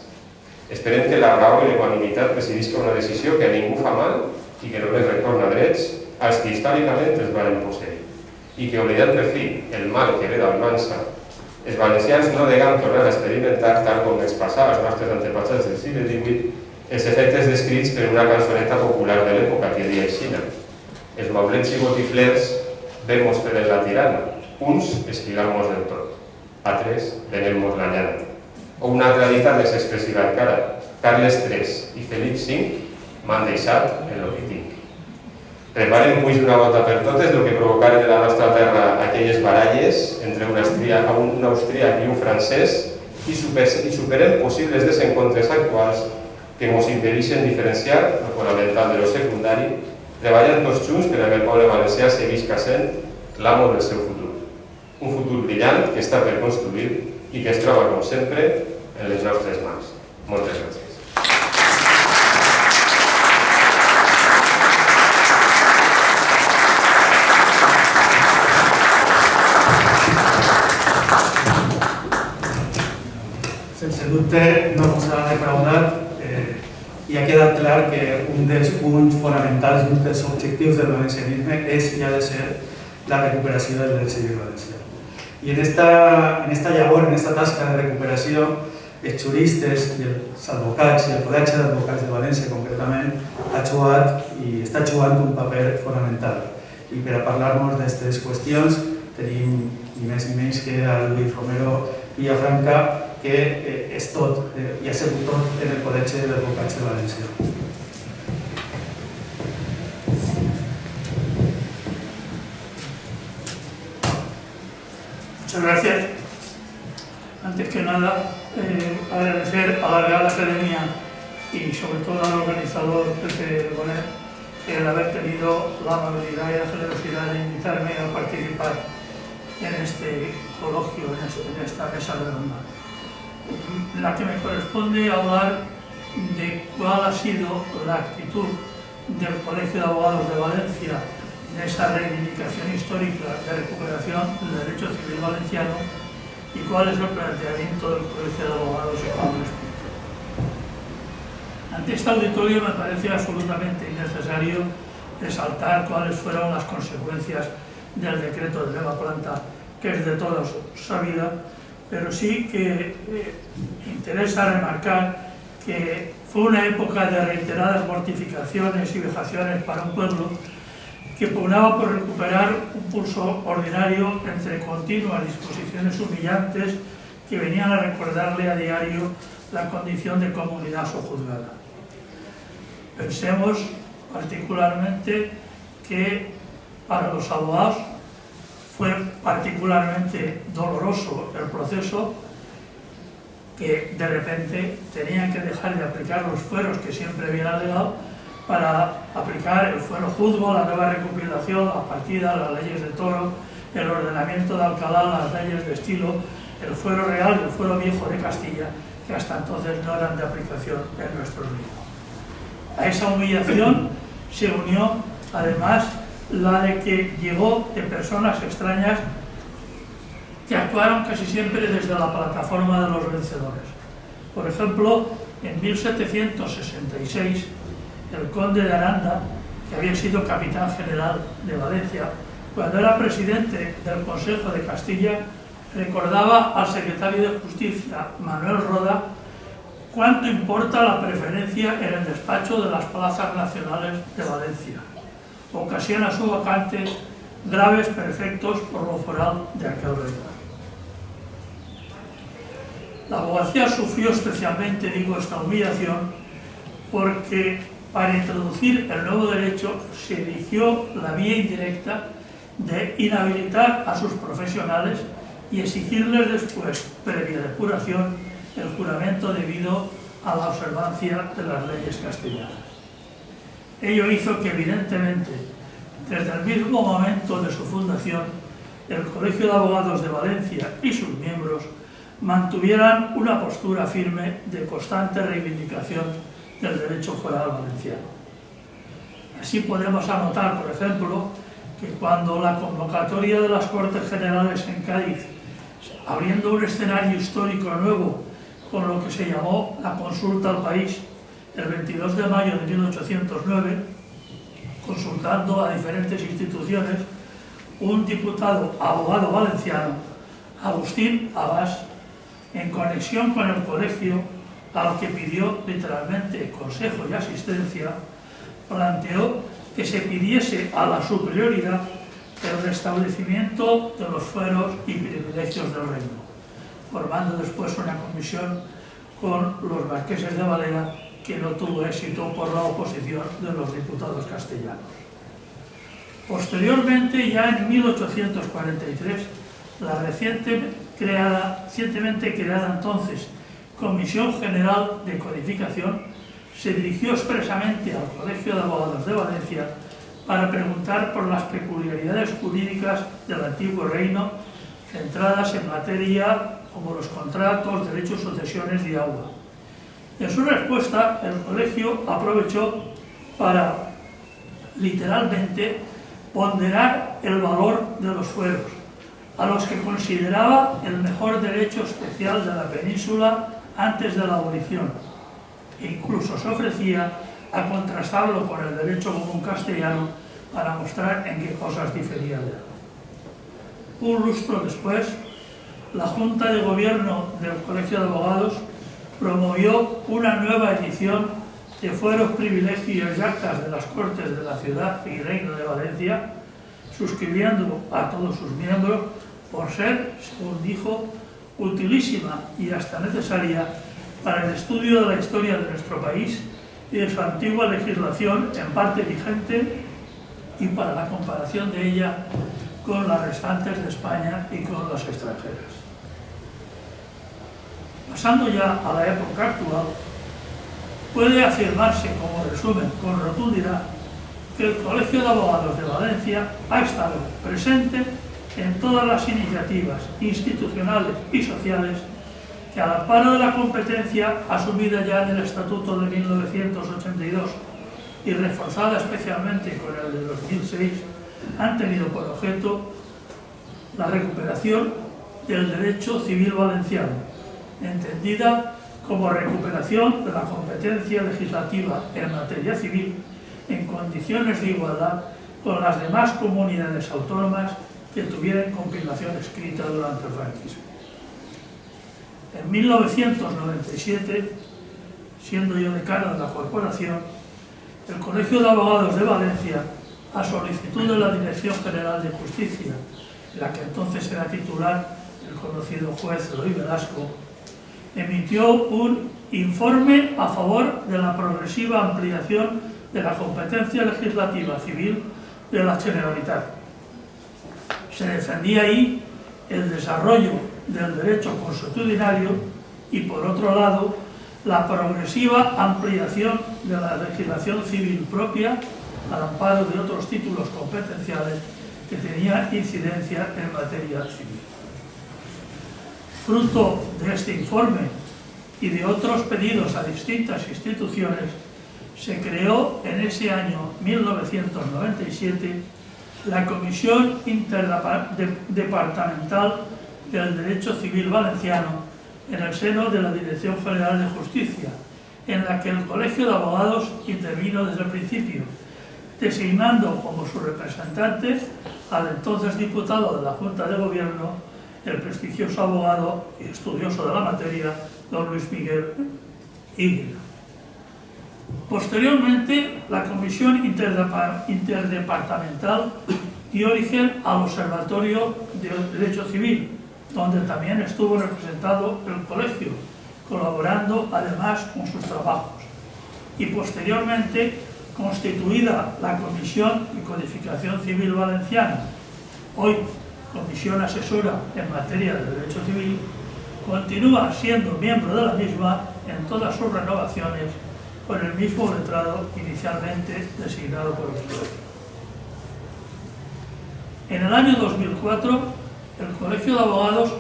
Esperem que la raó i l'equanimitat presidisca una decisió que a ningú fa mal i que només retorna drets als que històricament els van posseir i que, oblidant per fi el mal que ve d'Almansa, els valencians no deguem tornar a experimentar, tal com ens passava als nostres antepassats del segle XVIII, els efectes descrits per una cançoneta popular de l'època que deia així: els maulets i botiflers vemos fer la tirana, uns esquilant-nos del tot, altres venent-nos la llana. O una altra dita més expressiva encara: Carles III i Felip V m'han deixat en lo que tinc. Preparen pues d'una volta per totes el que provocaren en la nostra terra aquelles baralles entre un austríac i un francès i superem possibles desencontres actuals que ens impedeixen diferenciar el fonamental de lo secundari, treballant tots junts per a que el poble valencià seguisca sent l'amo del seu futur. Un futur brillant que està per construir i que es troba, com sempre, en les nostres mans. Moltes gràcies. Sense dubte no ens ha defraudat i ha quedat clar que un dels punts fonamentals i un dels objectius del valencianisme és i ha de ser la recuperació del dret civil valencià. I en esta llavor, en esta tasca de recuperació, els juristes i els advocats i el Col·legi d'Advocats de València concretament ha jugat i està jugant un paper fonamental. I per a parlar-nos d'aquestes qüestions tenim ni més ni menys que el Luis Romero Villafranca, que és tot i ha sigut tot en el Col·legi d'Advocats de València. Muchas gracias. Antes que nada, agradecer a la Real Academia y sobre todo al organizador Pepe Bonet el haber tenido la amabilidad y la generosidad de invitarme a participar en este coloquio, en esta mesa redonda, en la que me corresponde hablar de cuál ha sido la actitud del Colegio de Abogados de Valencia en esa reivindicación histórica de recuperación del derecho civil valenciano y cuál es el planteamiento del Colegio de Abogados al respecto. Ante este auditorio me parece absolutamente innecesario resaltar cuáles fueron las consecuencias del decreto de nueva planta, que es de todos sabida, pero sí que interesa remarcar que fue una época de reiteradas mortificaciones y vejaciones para un pueblo que pugnaba por recuperar un pulso ordinario entre continuas disposiciones humillantes que venían a recordarle a diario la condición de comunidad sojuzgada. Pensemos particularmente que para los abogados fue particularmente doloroso el proceso, que de repente tenían que dejar de aplicar los fueros que siempre habían alegado para aplicar el fuero juzgo, la nueva recopilación, las partidas, las leyes de toro, el ordenamiento de Alcalá, las leyes de estilo, el fuero real y el fuero viejo de Castilla, que hasta entonces no eran de aplicación en nuestro reino. A esa humillación se unió además la de que llegó de personas extrañas que actuaron casi siempre desde la plataforma de los vencedores. Por ejemplo, en 1766, el conde de Aranda, que había sido capitán general de Valencia, cuando era presidente del Consejo de Castilla, recordaba al secretario de Justicia, Manuel Roda, cuánto importa la preferencia en el despacho de las plazas nacionales de Valencia. Ocasiona su vacante graves perfectos por lo foral de aquel reino. La abogacía sufrió especialmente, digo, esta humillación porque para introducir el nuevo derecho se eligió la vía indirecta de inhabilitar a sus profesionales y exigirles después, previa depuración, el juramento debido a la observancia de las leyes castellanas. Ello hizo que, evidentemente, desde el mismo momento de su fundación, el Colegio de Abogados de Valencia y sus miembros mantuvieran una postura firme de constante reivindicación del derecho foral valenciano. Así podemos anotar, por ejemplo, que cuando la convocatoria de las Cortes Generales en Cádiz, abriendo un escenario histórico nuevo con lo que se llamó la Consulta al País, el 22 de mayo de 1809, consultando a diferentes instituciones, un diputado abogado valenciano, Agustín Abás, en conexión con el colegio, al que pidió literalmente consejo y asistencia, planteó que se pidiese a la superioridad el restablecimiento de los fueros y privilegios del reino, formando después una comisión con los marqueses de Valera, que no tuvo éxito por la oposición de los diputados castellanos. Posteriormente, ya en 1843, la recientemente creada entonces Comisión General de Codificación se dirigió expresamente al Colegio de Abogados de Valencia para preguntar por las peculiaridades jurídicas del antiguo reino, centradas en materia como los contratos, derechos, sucesiones y agua. En su respuesta, el colegio aprovechó para, literalmente, ponderar el valor de los fueros, a los que consideraba el mejor derecho especial de la península antes de la abolición, e incluso se ofrecía a contrastarlo con el derecho común castellano para mostrar en qué cosas difería de él. Un lustro después, la Junta de Gobierno del Colegio de Abogados promovió una nueva edición de Fueros, Privilegios y Actas de las Cortes de la Ciudad y Reino de Valencia, suscribiendo a todos sus miembros por ser, según dijo, utilísima y hasta necesaria para el estudio de la historia de nuestro país y de su antigua legislación en parte vigente y para la comparación de ella con las restantes de España y con las extranjeras. Pasando ya a la época actual, puede afirmarse como resumen con rotundidad que el Colegio de Abogados de Valencia ha estado presente en todas las iniciativas institucionales y sociales que, al amparo de la competencia asumida ya en el Estatuto de 1982 y reforzada especialmente con el de 2006, han tenido por objeto la recuperación del derecho civil valenciano, entendida como recuperación de la competencia legislativa en materia civil en condiciones de igualdad con las demás comunidades autónomas que tuvieran compilación escrita durante el franquismo. En 1997, siendo yo decano de la corporación, el Colegio de Abogados de Valencia, a solicitud de la Dirección General de Justicia, la que entonces era titular el conocido juez Eloy Velasco, emitió un informe a favor de la progresiva ampliación de la competencia legislativa civil de la Generalitat. Se defendía ahí el desarrollo del derecho consuetudinario y, por otro lado, la progresiva ampliación de la legislación civil propia al amparo de otros títulos competenciales que tenían incidencia en materia civil. Fruto de este informe y de otros pedidos a distintas instituciones, se creó en ese año 1997 la Comisión Interdepartamental del Derecho Civil Valenciano en el seno de la Dirección General de Justicia, en la que el Colegio de Abogados intervino desde el principio, designando como su representante al entonces diputado de la Junta de Gobierno, el prestigioso abogado y estudioso de la materia, don Luis Miguel Higuera. Posteriormente, la Comisión Interdepartamental dio origen al Observatorio del Derecho Civil, donde también estuvo representado el colegio, colaborando además con sus trabajos. Y posteriormente, constituida la Comisión de Codificación Civil Valenciana, hoy Comisión Asesora en materia de Derecho Civil, continúa siendo miembro de la misma en todas sus renovaciones con el mismo letrado inicialmente designado por el colegio. En el año 2004, el Colegio de Abogados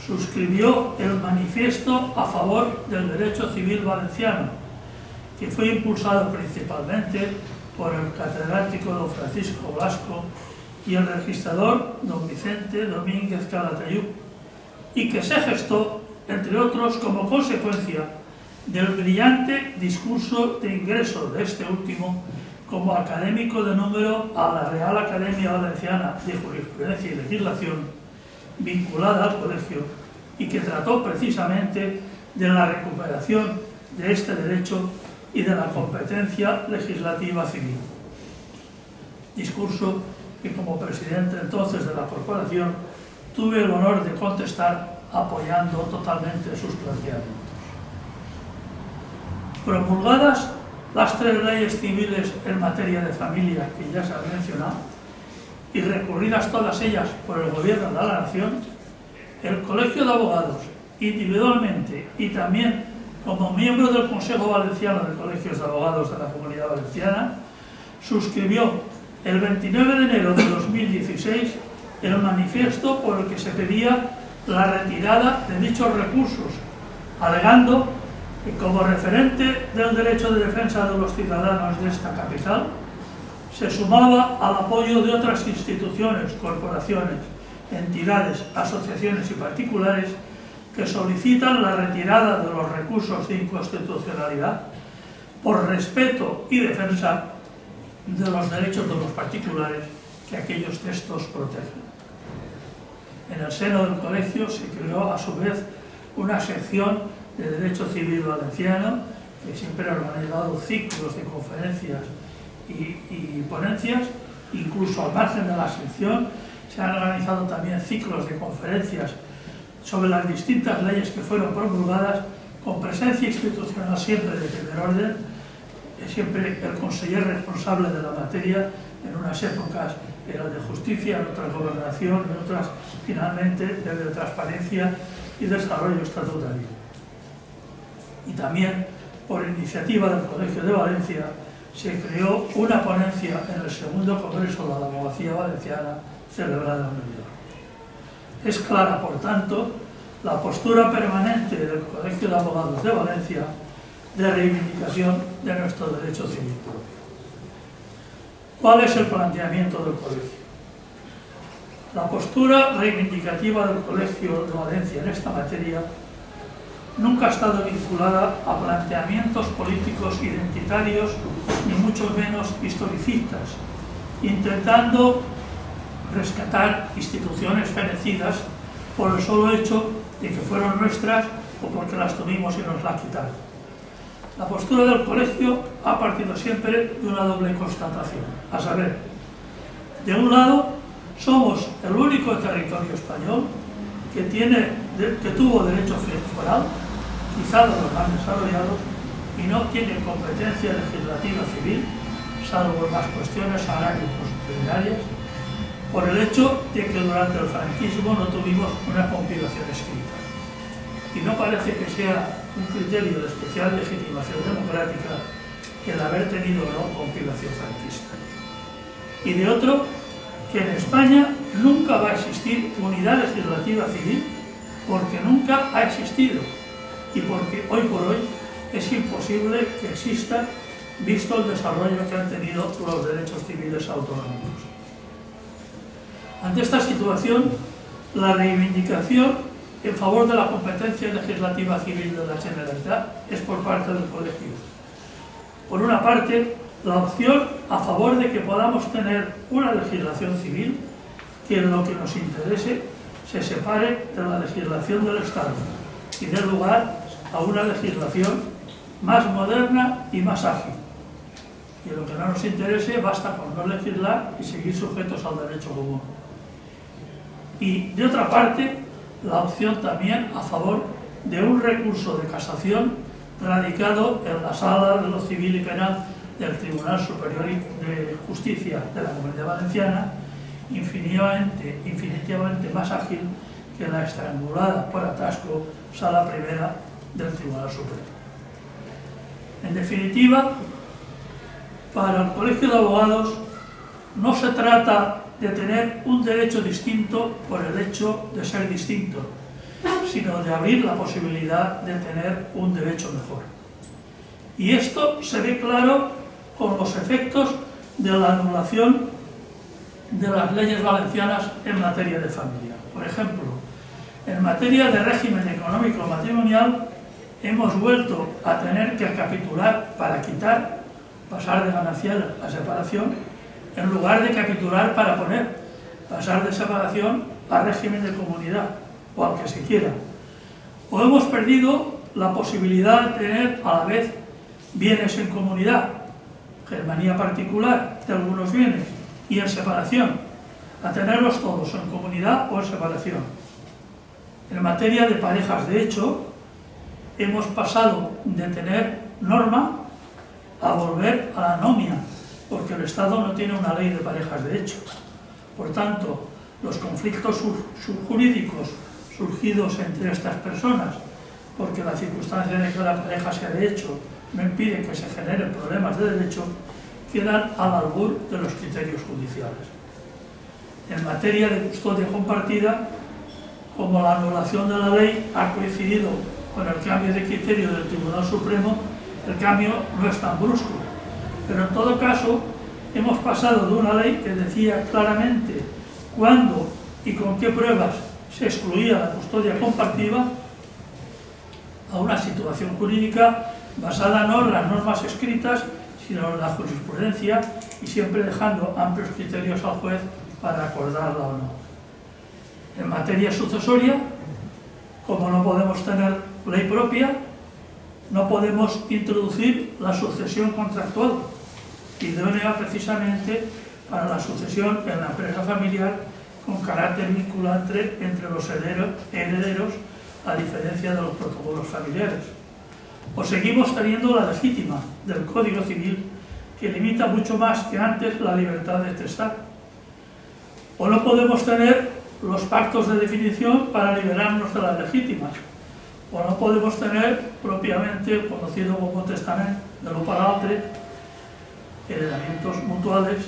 suscribió el Manifiesto a favor del Derecho Civil Valenciano, que fue impulsado principalmente por el catedrático don Francisco Blasco y el registrador don Vicente Domínguez Calatayud, y que se gestó, entre otros, como consecuencia del brillante discurso de ingreso de este último como académico de número a la Real Academia Valenciana de Jurisprudencia y Legislación, vinculada al colegio, y que trató precisamente de la recuperación de este derecho y de la competencia legislativa civil. Discurso que, como presidente entonces de la corporación, tuve el honor de contestar apoyando totalmente sus planteamientos. Promulgadas las 3 leyes civiles en materia de familia que ya se han mencionado y recurridas todas ellas por el Gobierno de la Nación, el Colegio de Abogados, individualmente y también como miembro del Consejo Valenciano de Colegios de Abogados de la Comunidad Valenciana, suscribió el 29 de enero de 2016 el manifiesto por el que se pedía la retirada de dichos recursos, alegando que, como referente del derecho de defensa de los ciudadanos de esta capital, se sumaba al apoyo de otras instituciones, corporaciones, entidades, asociaciones y particulares que solicitan la retirada de los recursos de inconstitucionalidad por respeto y defensa de los derechos de los particulares que aquellos textos protegen. En el seno del colegio se creó a su vez una sección de Derecho Civil Valenciano, que siempre ha organizado ciclos de conferencias y ponencias. Incluso al margen de la sección se han organizado también ciclos de conferencias sobre las distintas leyes que fueron promulgadas, con presencia institucional siempre de primer orden, siempre el conseller responsable de la materia. En unas épocas era el de justicia, en otras gobernación, en otras finalmente el de transparencia y desarrollo estatutario. Y también, por iniciativa del Colegio de Valencia, se creó una ponencia en el segundo Congreso de la Abogacía Valenciana, celebrada en Nueva York. Es clara, por tanto, la postura permanente del Colegio de Abogados de Valencia de reivindicación de nuestro derecho civil propio. ¿Cuál es el planteamiento del colegio? La postura reivindicativa del Colegio de Valencia en esta materia nunca ha estado vinculada a planteamientos políticos identitarios, ni mucho menos historicistas, intentando rescatar instituciones fenecidas por el solo hecho de que fueron nuestras o porque las tuvimos y nos las quitaron. La postura del colegio ha partido siempre de una doble constatación, a saber, de un lado, somos el único territorio español que tuvo derecho foral, quizá de los más desarrollados, y no tiene competencia legislativa civil, salvo en las cuestiones agrárico-constitucionarias, por el hecho de que durante el franquismo no tuvimos una compilación escrita. Y no parece que sea un criterio de especial legitimación democrática el haber tenido o no compilación franquista. Y de otro, que en España nunca va a existir unidad legislativa civil, porque nunca ha existido y porque hoy por hoy es imposible que exista, visto el desarrollo que han tenido los derechos civiles autonómicos. Ante esta situación, la reivindicación en favor de la competencia legislativa civil de la Generalitat es por parte del colegio. Por una parte, la opción a favor de que podamos tener una legislación civil que en lo que nos interese se separe de la legislación del Estado y dé lugar a una legislación más moderna y más ágil. Y en lo que no nos interese basta con no legislar y seguir sujetos al derecho común. Y de otra parte, la opción también a favor de un recurso de casación radicado en la Sala de lo Civil y Penal del Tribunal Superior de Justicia de la Comunidad Valenciana, infinitivamente más ágil que la estrangulada por atasco Sala Primera del Tribunal Superior. En definitiva, para el Colegio de Abogados no se trata de tener un derecho distinto por el hecho de ser distinto, sino de abrir la posibilidad de tener un derecho mejor. Y esto se ve claro con los efectos de la anulación de las leyes valencianas en materia de familia. Por ejemplo, en materia de régimen económico matrimonial hemos vuelto a tener que capitular para quitar, pasar de ganancial a separación, en lugar de capitular para poner, pasar de separación a régimen de comunidad, o al que se quiera. O hemos perdido la posibilidad de tener a la vez bienes en comunidad, germanía particular de algunos bienes, y en separación, a tenerlos todos en comunidad o en separación. En materia de parejas de hecho, hemos pasado de tener norma a volver a la anomia, porque el Estado no tiene una ley de parejas de hecho. Por tanto, los conflictos subjurídicos surgidos entre estas personas, porque la circunstancia de que la pareja sea de hecho no impide que se generen problemas de derecho, quedan al albur de los criterios judiciales. En materia de custodia compartida, como la anulación de la ley ha coincidido con el cambio de criterio del Tribunal Supremo, el cambio no es tan brusco. Pero en todo caso, hemos pasado de una ley que decía claramente cuándo y con qué pruebas se excluía la custodia compartida a una situación jurídica basada no en las normas escritas, sino en la jurisprudencia, y siempre dejando amplios criterios al juez para acordarla o no. En materia sucesoria, como no podemos tener ley propia, no podemos introducir la sucesión contractual, idónea precisamente para la sucesión en la empresa familiar con carácter vinculante entre los herederos, a diferencia de los protocolos familiares. O seguimos teniendo la legítima del Código Civil, que limita mucho más que antes la libertad de testar. O no podemos tener los pactos de definición para liberarnos de las legítimas. O no podemos tener propiamente el conocido como testamento de lo paratre, heredamientos mutuales,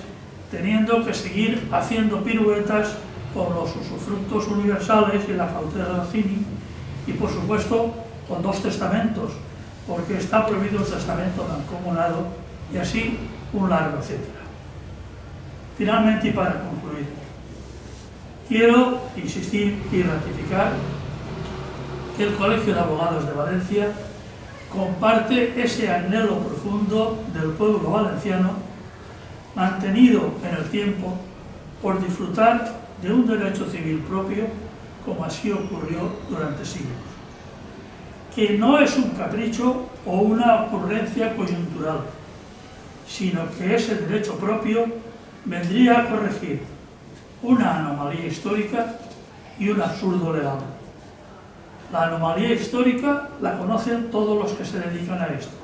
teniendo que seguir haciendo piruetas con los usufructos universales y la cautela cini, y por supuesto con dos testamentos, porque está prohibido el testamento mancomunado, y así un largo etcétera. Finalmente, y para concluir, quiero insistir y ratificar que el Colegio de Abogados de Valencia comparte ese anhelo profundo del pueblo valenciano, mantenido en el tiempo, por disfrutar de un derecho civil propio, como así ocurrió durante siglos, que no es un capricho o una ocurrencia coyuntural, sino que ese derecho propio vendría a corregir una anomalía histórica y un absurdo legal. La anomalía histórica la conocen todos los que se dedican a esto.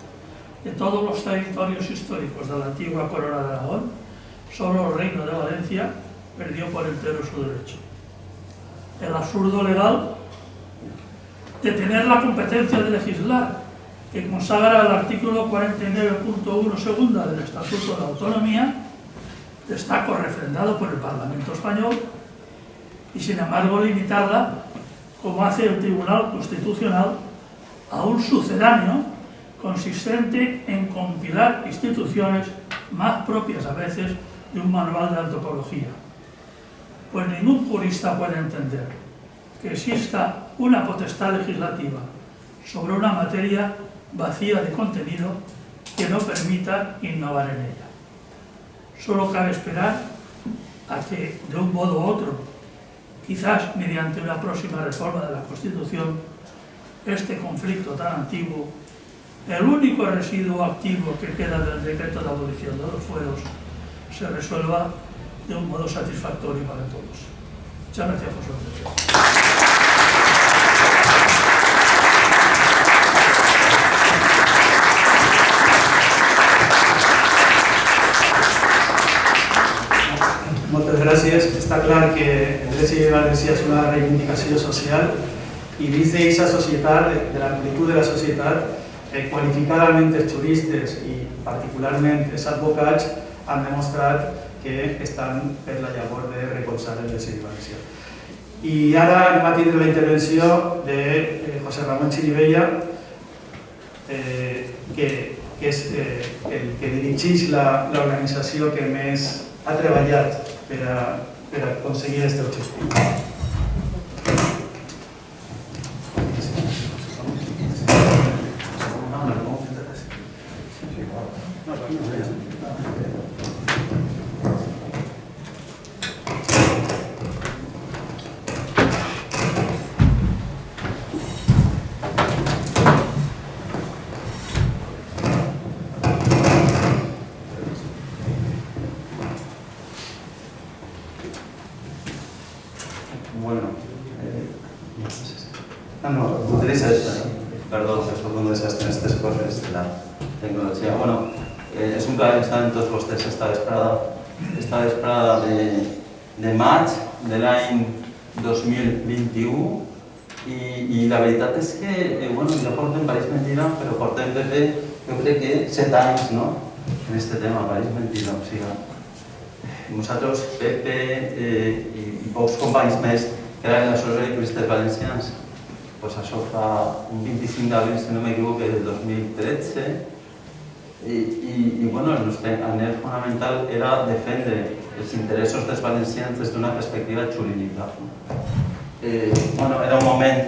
De todos los territorios históricos de la antigua Corona de Aragón, solo el Reino de Valencia perdió por entero su derecho. El absurdo legal de tener la competencia de legislar, que consagra el artículo 49.1 segunda del Estatuto de Autonomía, está correfrendado por el Parlamento Español, y sin embargo limitarla, como hace el Tribunal Constitucional, a un sucedáneo consistente en compilar instituciones más propias a veces de un manual de antropología. Pues ningún jurista puede entender que exista una potestad legislativa sobre una materia vacía de contenido que no permita innovar en ella. Solo cabe esperar a que, de un modo u otro, quizás mediante una próxima reforma de la Constitución, este conflicto tan antiguo, el único residuo activo que queda del decreto de abolición de los fueros, se resuelva de un modo satisfactorio para todos. Muchas gracias por su atención. Moltes gràcies. Està clar que el dret civil valencià és una reivindicació social i dins d'aquesta societat, de l'amplitud de la societat, qualificadament els juristes i particularment els advocats han demostrat que estan per la llavor de recolzar el dret civil valencià. I ara anem a tindre la intervenció de José Ramón Chirivella, que és el que dirigeix l'organització que més ha treballat per a aconseguir aquest objectiu. Perdó, que soc un desastre en aquestes coses de la tecnologia. Bueno, és un plaer estar amb tots vostès esta vesprada de maig de l'any 2021 i la veritat és que, bueno, jo portem París Mentida, però portem PP, jo crec que 7 anys, no?, en aquest tema, París Mentida. O sigui, nosaltres, PP i pocs companys més que eren assessors i juristes valencians, pues això fa un 25 d'abril, si no m'equivoco, del 2013, i bueno, el nostre anhel fonamental era defendre els interessos dels valencians des d'una perspectiva jurídica. Bueno, era un moment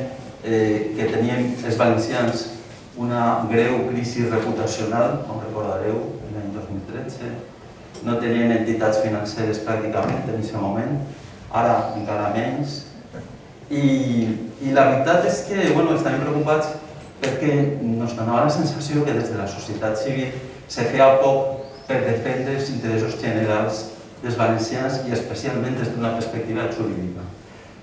que tenien els valencians una greu crisi reputacional, com recordareu, l'any 2013. No tenien entitats financeres pràcticament en aquest moment, ara encara menys. I la veritat és que estem preocupats perquè ens donava la sensació que des de la societat civil se feia poc per defendre els interessos generals dels valencians i especialment des d'una perspectiva jurídica.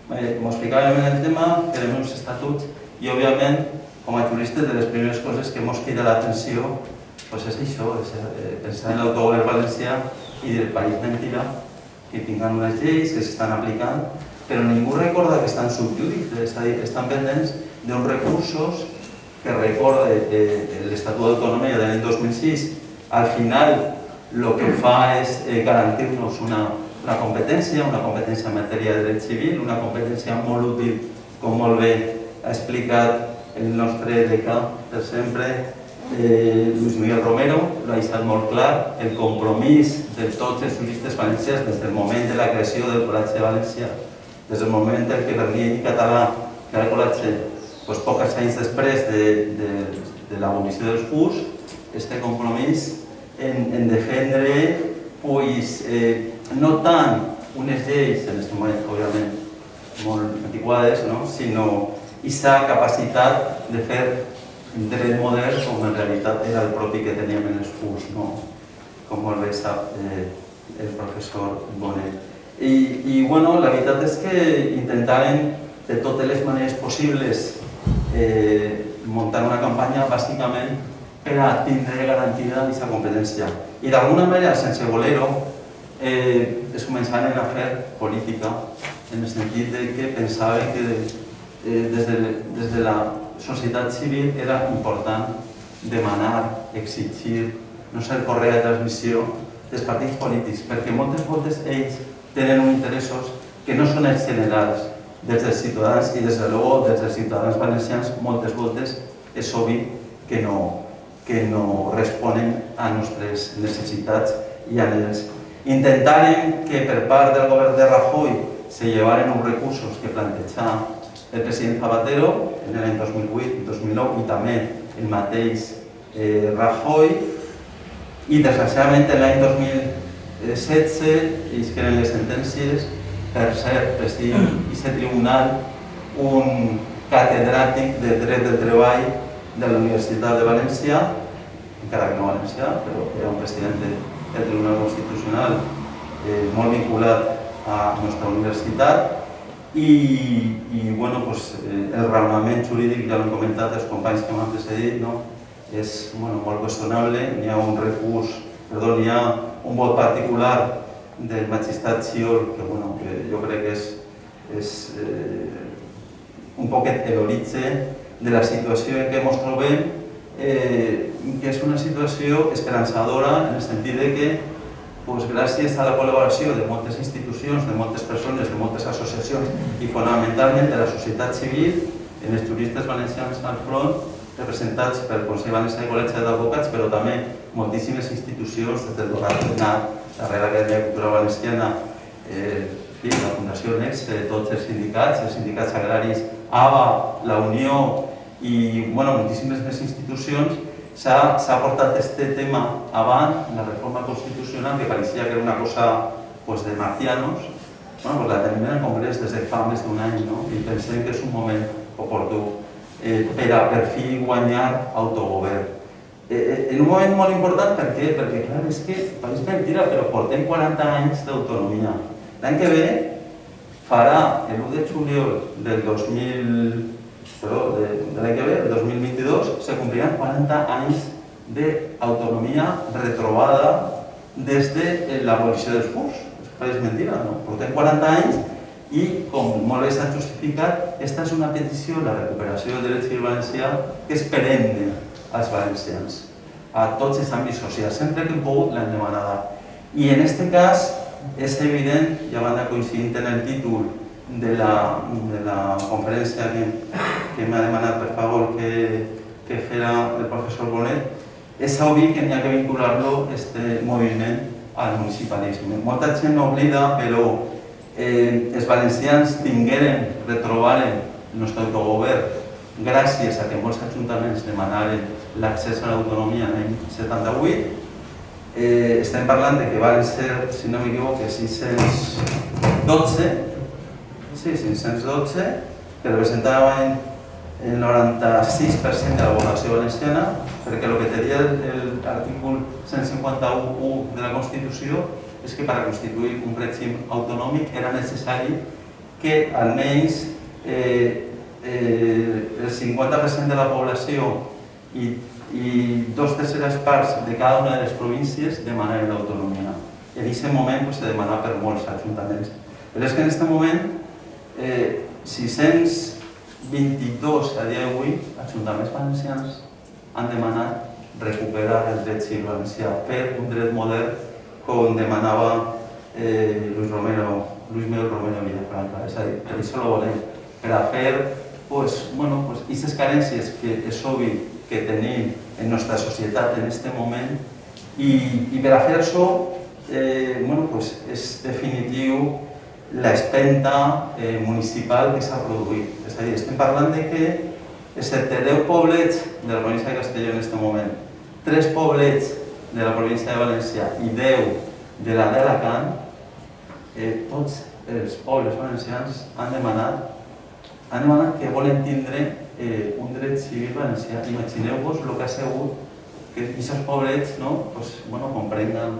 Com explicàvem en el tema, tenim uns estatuts i, òbviament, com a juristes, de les primeres coses que ens crida l'atenció és això, pensar en l'autogovern valencià i del país mentira, que tinguin unes lleis que s'estan aplicant, però ningú recorda que estan subjúdices, és a dir, estan pendents d'uns recursos que recorda l'Estatut d'Autonomia de l'any 2006. Al final, el que fa és garantir-nos una competència en matèria de dret civil, una competència molt útil, com molt bé ha explicat el nostre decà per sempre, Luis Miguel Romero, l'ha deixat molt clar, el compromís de tots els juristes valencians des del moment de la creació del Col·legi Valencià, des del moment en què per llei català el Col·legi, pocs anys després de l'abolició dels FUS, este compromís en defendre no tant unes lleis, en aquest moment, òbviament, molt antiquades, sinó aquesta capacitat de fer dret modern com en realitat era el propi que teníem en els FUS, com molt bé sap el professor Bonet. I la veritat és que intentaren de totes les maneres possibles muntar una campanya bàsicament per a tindre garantida aquesta competència. I d'alguna manera, sense voler-ho, es començaren a fer política en el sentit que pensaven que des de la societat civil era important demanar, exigir, no ser correa de transmissió dels partits polítics, perquè moltes voltes ells tenen uns interessos que no són els generals dels ciutadans i, des de luego, dels ciutadans valencians, moltes voltes és obvi que no responen a nostres necessitats i anhels. Intentaren que per part del govern de Rajoy se llevaren uns recursos que plantejava el president Zapatero en l'any 2008 i 2009 i també el mateix Rajoy, i desgraciadament l'any 2016 isqueren les sentències per ser president d'aquest tribunal un catedràtic de dret del treball de la Universitat de València, encara que no valencià, però era un president del Tribunal Constitucional molt vinculat a la nostra universitat. I el raonament jurídic, ja l'han comentat els companys que m'han precedit, és molt qüestionable. Hi ha hi ha un vot particular del magistrat Xiol que jo crec que és un poquet l'origen de la situació en què ens trobem, que és una situació esperançadora en el sentit que gràcies a la col·laboració de moltes institucions, de moltes persones, de moltes associacions i fonamentalment de la societat civil, en els juristes valencians al front, representats pel Consell Valencià i Col·legi d'Advocats, però també moltíssimes institucions, des del Donat, la Real Acadèmia de Cultura Valenciana, la Fundació Nexe, tots els sindicats agraris, ABA, la Unió i moltíssimes més institucions. S'ha portat aquest tema avant, la reforma constitucional, que pareixia que era una cosa de marcianos. La tenim en el Congrés des de fa més d'un any i pensem que és un moment oportú per a per fi guanyar autogovern. En un moment molt important, per què? Perquè, clar, és que pareix mentira, però portem 40 anys d'autonomia. L'any que ve farà, l'1 de juliol del 2022, se compliran 40 anys d'autonomia retrobada des de l'abolició dels FUS. És mentira, no? Portem 40 anys i, com molt bé s'ha justificat, aquesta és una petició, la recuperació del dret civil valencià, que és perenne als valencians, a tots els àmbits socials. Sempre que hem pogut l'hem demanada. I en aquest cas és evident, i a banda coincidint en el títol de la conferència que m'ha demanat per favor que fera el professor Bonet, és obvi que n'hi ha que vincular-lo aquest moviment al municipalisme. Molta gent no oblida, però els valencians tingueren, retrobaren el nostre autogovern gràcies a que molts ajuntaments demanaren l'accés a l'autonomia l'any 78. Estem parlant de que van ser, si no m'equivoco, 512, que representaven el 96% de la població valenciana, perquè el que te dia l'article 151 de la Constitució és que per a constituir un règim autonòmic era necessari que almenys el 50% de la població i 2/3 parts de cada una de les províncies demanaven l'autonomia. En aquest moment se demanava per molts ajuntaments. Però és que en aquest moment 622 a dia d'avui ajuntaments valencians han demanat recuperar el dret civil valencià per un dret modern com demanava Luis Miguel Romero Villafranca. És a dir, per això ho volem, per a fer aquestes carències que és obvi que tenim en nostra societat en aquest moment i per a fer això és definitiu l'espenta municipal que s'ha produït. És a dir, estem parlant de que excepte 10 poblets de la província de Castelló en aquest moment, 3 poblets de la província de València i 10 de la d'Alacant, tots els pobles valencians han demanat que volen tindre un dret civil valencià. Imagineu-vos el que ha sigut que aquests poblets comprenguen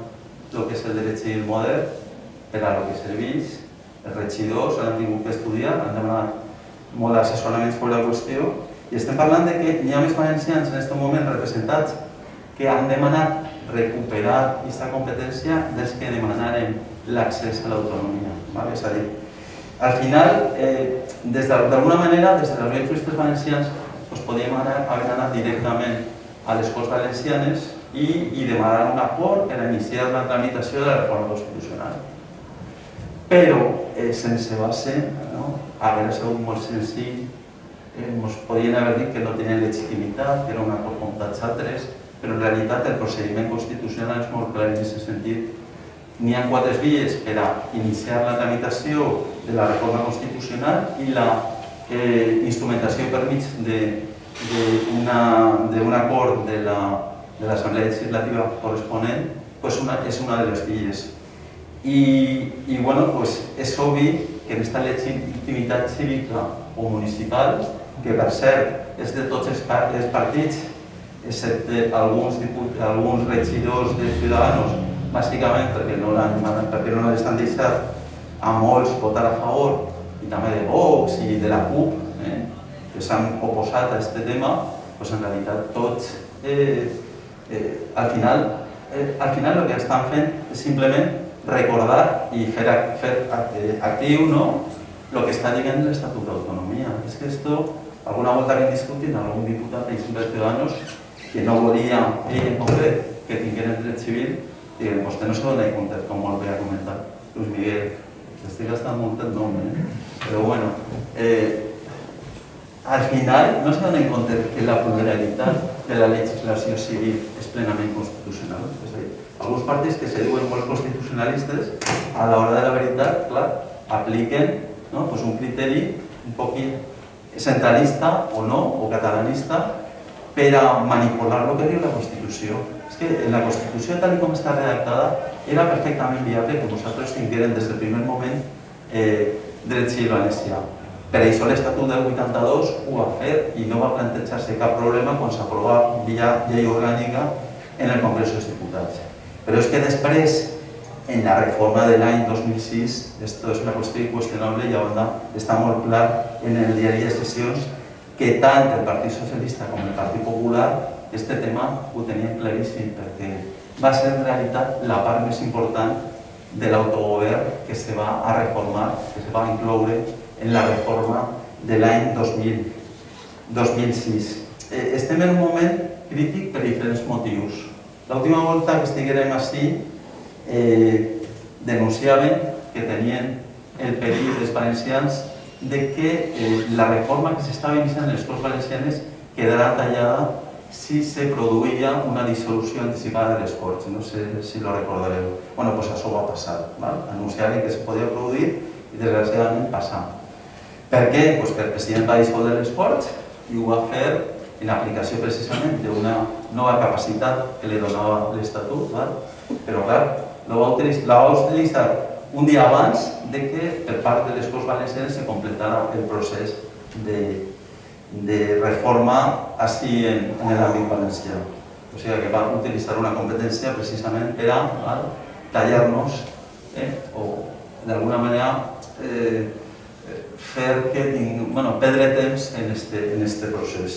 el que és el dret civil modern per a lo que serveix. Els regidors han tingut que estudiar, han demanat molt d'assessoraments sobre la qüestió i estem parlant de que hi ha més valencians en aquest moment representats que han demanat recuperar aquesta competència dels que demanaren l'accés a l'autonomia. És a dir, al final, d'alguna manera, des de les veus juristes valencians, podíem haver anat directament a les Corts Valencianes i demanar un acord per iniciar la tramitació de la reforma constitucional. Però, sense base, hauria sigut molt senzill, ens podien haver dit que no tenien legitimitat, que era un acord com tants altres, però en realitat el procediment constitucional és molt clar en aquest sentit. N'hi ha 4 vies per a iniciar la tramitació de la reforma constitucional i la instrumentació per mig d'un acord de l'Assemblea Legislativa corresponent és una de les vies. I és obvi que aquesta legitimitat cívica o municipal, que per cert és de tots els partits, excepte alguns regidors de Ciudadanos, bàsicament perquè no les han deixat a molts votar a favor, i també de Vox i de la CUP, que s'han oposat a aquest tema, en realitat tots, al final el que estan fent és simplement recordar i fer actiu el que està dient l'Estatut d'Autonomia. És que alguna volta que hem discutit amb algun diputat de Ciudadanos que no volia, ell en concret, que tingueren dret civil, i vostè no se dona compte, com molt bé ha comentat Luis Miguel, estic gastant molt el nom, però bueno, al final no se dona compte que la pluralitat de la legislació civil és plenament constitucional. És a dir, alguns partits que se diuen molt constitucionalistes, a l'hora de la veritat, clar, apliquen un criteri un poc centralista o no, o catalanista, per a manipular el que diu la Constitució. És que en la Constitució, tal com està redactada, era perfectament viable que nosaltres tinguérem des del primer moment dret civil valencià. Per això l'Estatut del 82 ho va fer i no va plantejar-se cap problema quan s'aprovava via llei orgànica en el Congrés dels Diputats. Però és que després, en la reforma de l'any 2006, esto és una qüestió inqüestionable i a banda està molt clar en el diari de sessions que tant el Partit Socialista com el Partit Popular este tema ho tenien claríssim perquè va ser en realitat la part més important de l'autogovern que se va a reformar, que se va incloure en la reforma de l'any 2006. Estem en un moment crític per diferents motius. L'última volta que estiguérem així denunciaven que tenien el perill dels valencians de que la reforma que s'estava iniciant en les Corts Valencianes quedarà tallada si se produïa una dissolució anticipada de les Corts. No sé si lo recordareu. Bueno, doncs això va passar. Anunciaven que es podia produir i desgraciadament passar. Per què? Perquè el president va dissoldre les Corts i ho va fer en aplicació precisament d'una nova capacitat que li donava l'Estatut, però clar, la va utilitzar un dia abans de que per part de les Corts Valencianes se completara el procés de reforma així en l'àmbit valencià. O sigui que va utilitzar una competència precisament per a tallar-nos o d'alguna manera perdre temps en aquest procés.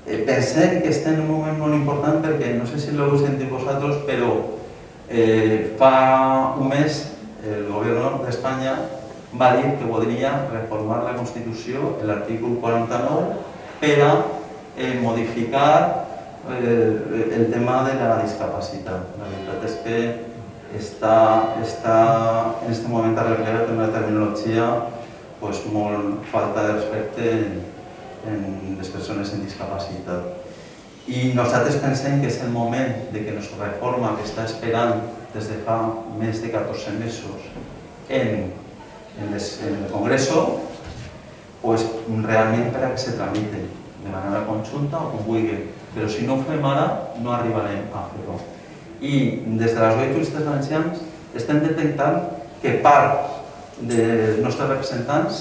Pensem que estem en un moment molt important perquè, no sé si l'heu sentit vosaltres, però fa un mes el govern d'Espanya va dir que voldria reformar la Constitució, l'article 49, per a modificar el tema de la discapacitat. La veritat és que està en aquest moment arreglat en una terminologia molt falta de respecte en les persones amb discapacitat. I nosaltres pensem que és el moment de que la reforma que està esperant des de fa més de 14 mesos en el Congreso, realment per a que se tramite de manera conjunta o com vulgui. Però si no ho fem ara, no arribarem a fer-ho. I des de les turistes valencians estem detectant que part dels nostres representants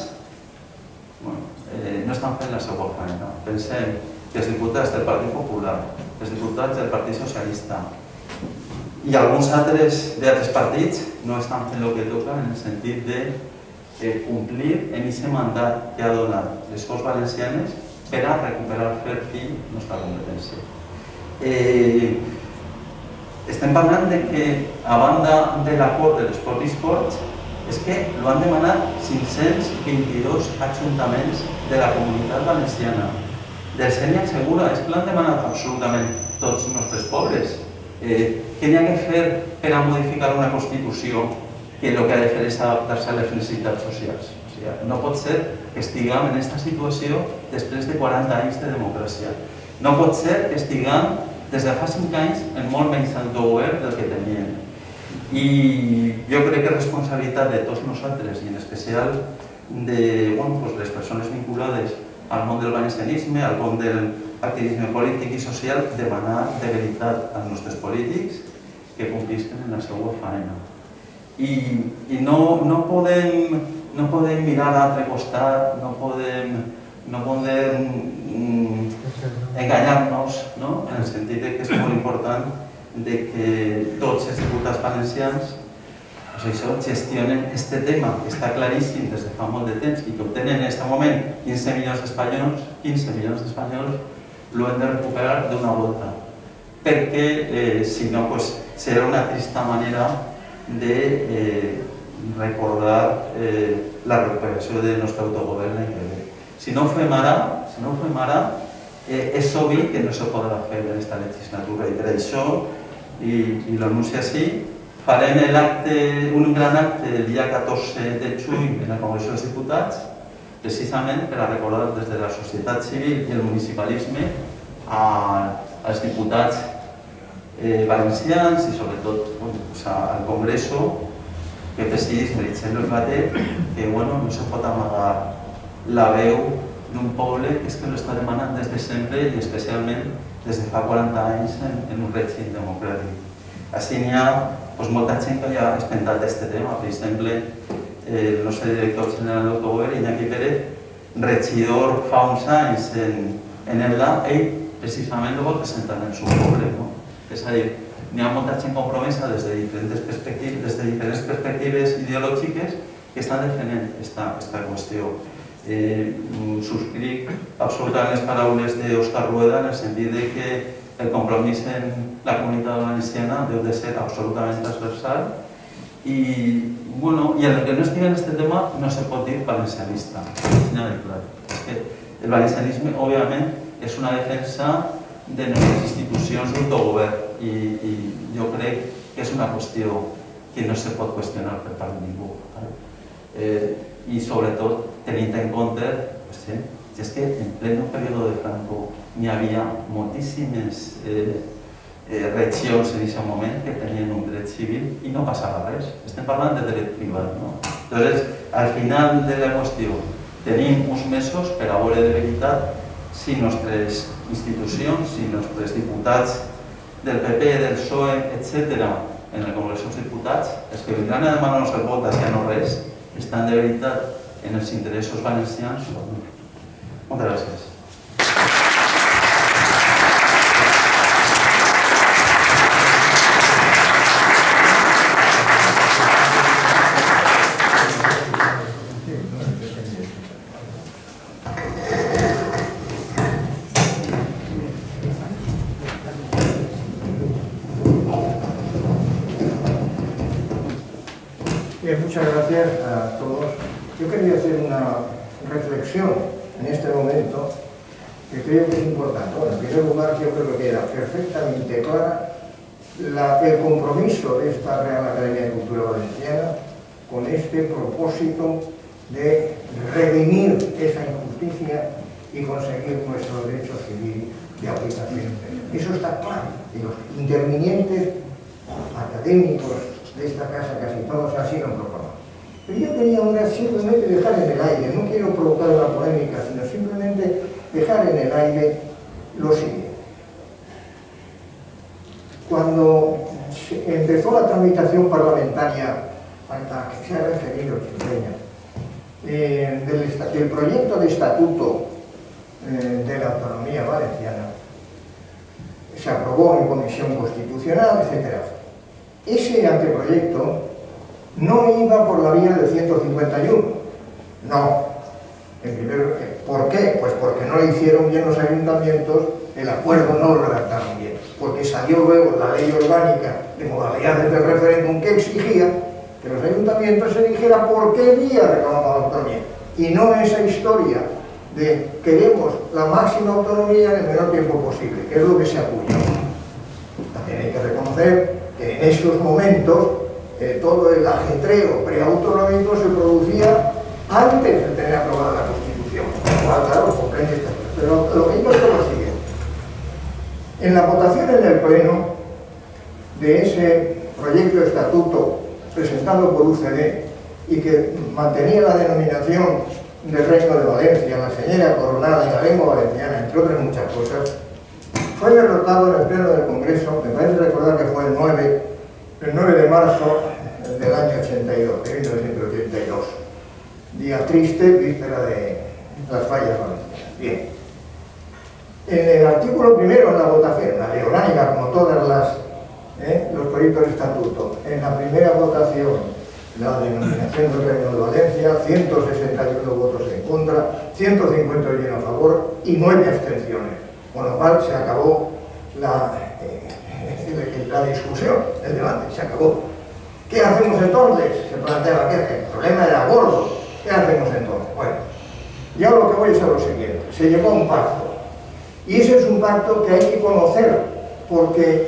no estan fent la seva feina. Pensem que els diputats del Partit Popular, els diputats del Partit Socialista i alguns altres d'altres partits no estan fent el que toca en el sentit de complir en aquest mandat que ha donat les Corts Valencianes per a recuperar fer fi la nostra competència. Estem parlant que, a banda de l'acord de les propis Corts, és que ho han demanat 522 ajuntaments de la Comunitat Valenciana. Del Senya Segura, és que l'han demanat absolutament tots els nostres pobles. Què n'hi ha que fer per a modificar una Constitució que el que ha de fer és adaptar-se a les necessitats socials? No pot ser que estiguem en aquesta situació després de 40 anys de democràcia. No pot ser que estiguem des de fa 5 anys en molt menys autogovern del que teníem. I jo crec que és responsabilitat de tots nosaltres, i en especial de les persones vinculades al món del valencianisme, al món del activisme polític i social, demanar de veritat als nostres polítics que complisquen en la seva feina. I no podem mirar a l'altre costat, no podem enganyar-nos, en el sentit que és molt important que tots els diputats valencians gestionen aquest tema, que està claríssim des de fa molt de temps i que ho tenen en aquest moment 15 milions d'espanyols, l'ho hem de recuperar d'una volta, perquè si no serà una trista manera de recordar la recuperació del nostre autogovern l'any que ve. Si no ho fem ara, és obvi que no se podrà fer en aquesta legislatura, i per això, i l'anuncio així, farem un gran acte el dia 14 de juny en el Congrés dels Diputats, precisament per a recordar des de la societat civil i el municipalisme als diputats valencians i sobretot al Congrés que presidís Meritxell Batet, que no se pot amagar la veu d'un poble que és que l'està demanant des de sempre i especialment des de fa 40 anys en un règim democràtic. Així n'hi ha molta gent que ja ha esmentat aquest tema. Per exemple, el nostre director general d'autogovern, Iñaki Pérez, regidor fa uns anys en ELDA, ell precisament ho vol presentar en el seu poble. És a dir, n'hi ha molta gent compromesa des de diferents perspectives ideològiques que estan defendent aquesta qüestió. Subscric absolutament les paraules d'Òscar Rueda en el sentit que el compromís en la comunitat valenciana deu de ser absolutament transversal i el que no estigui en aquest tema no se pot dir valencianista. El valencianisme, òbviament, és una defensa de les institucions d'autogovern i jo crec que és una qüestió que no se pot qüestionar per part de ningú. I sobretot tenint en compte que és que en pleno període de Franco n'hi havia moltíssimes regions en aquest moment que tenien un dret civil i no passava res. Estem parlant de dret privat. Llavors, al final de la qüestió, tenim uns mesos per a veure de veritat si nostres institucions, si nostres diputats del PP, del PSOE, etc., en el Congrés dels Diputats, els que vindran a demanar-nos el vot d'ací a no res, estan de veritat en els interessos valencians o no. Moltes gràcies. Bien, muchas gracias a todos. Yo quería hacer una reflexión en este momento que creo que es importante. Bueno, en primer lugar, yo creo que queda perfectamente clara el compromiso de esta Real Academia de Cultura Valenciana con este propósito de redimir esa injusticia y conseguir nuestro derecho civil de aplicación. Eso está claro. Y los intervinientes académicos de esta casa, casi todos así lo proclaman. Pero yo quería ahora simplemente dejar en el aire, no quiero provocar una polémica, sino simplemente dejar en el aire lo siguiente. Cuando empezó la tramitación parlamentaria a la que se ha referido Chilpeña, del proyecto de estatuto de la autonomía valenciana, se aprobó en comisión constitucional, etc. Ese anteproyecto no iba por la vía del 151, no. ¿Por qué? Pues porque no lo hicieron bien los ayuntamientos, el acuerdo no lo redactaron bien, porque salió luego la ley orgánica de modalidades del referéndum que exigía que los ayuntamientos se dijera por qué vía reclamaban la autonomía, y no esa historia de queremos la máxima autonomía en el menor tiempo posible, que es lo que se apoyó. También hay que reconocer que en esos momentos todo el ajetreo preautonómico se producía antes de tener aprobada la Constitución. Claro, comprende esta cosa. Pero lo que yo es lo siguiente. En la votación en el Pleno de ese proyecto de estatuto presentado por UCD y que mantenía la denominación del Reino de Valencia, la señora coronada y la lengua valenciana, entre otras muchas cosas, fue derrotado en el Pleno del Congreso, me parece recordar que fue el 9 de marzo del año 82, de 1982. Día triste, víspera de las fallas valencianas. Bien. En el artículo primero, en la votación, la ley orgánica, como todas los proyectos de estatuto, en la primera votación, la denominación del Reino de Valencia, 161 votos en contra, 151 a favor y 9 abstenciones. Con lo cual se acabó la discusión, el debate, se acabó. ¿Qué hacemos entonces? Se planteaba que el problema era gordo. ¿Qué hacemos entonces? Bueno, ya lo que voy es a lo siguiente. Se llegó a un pacto. Y ese es un pacto que hay que conocer, porque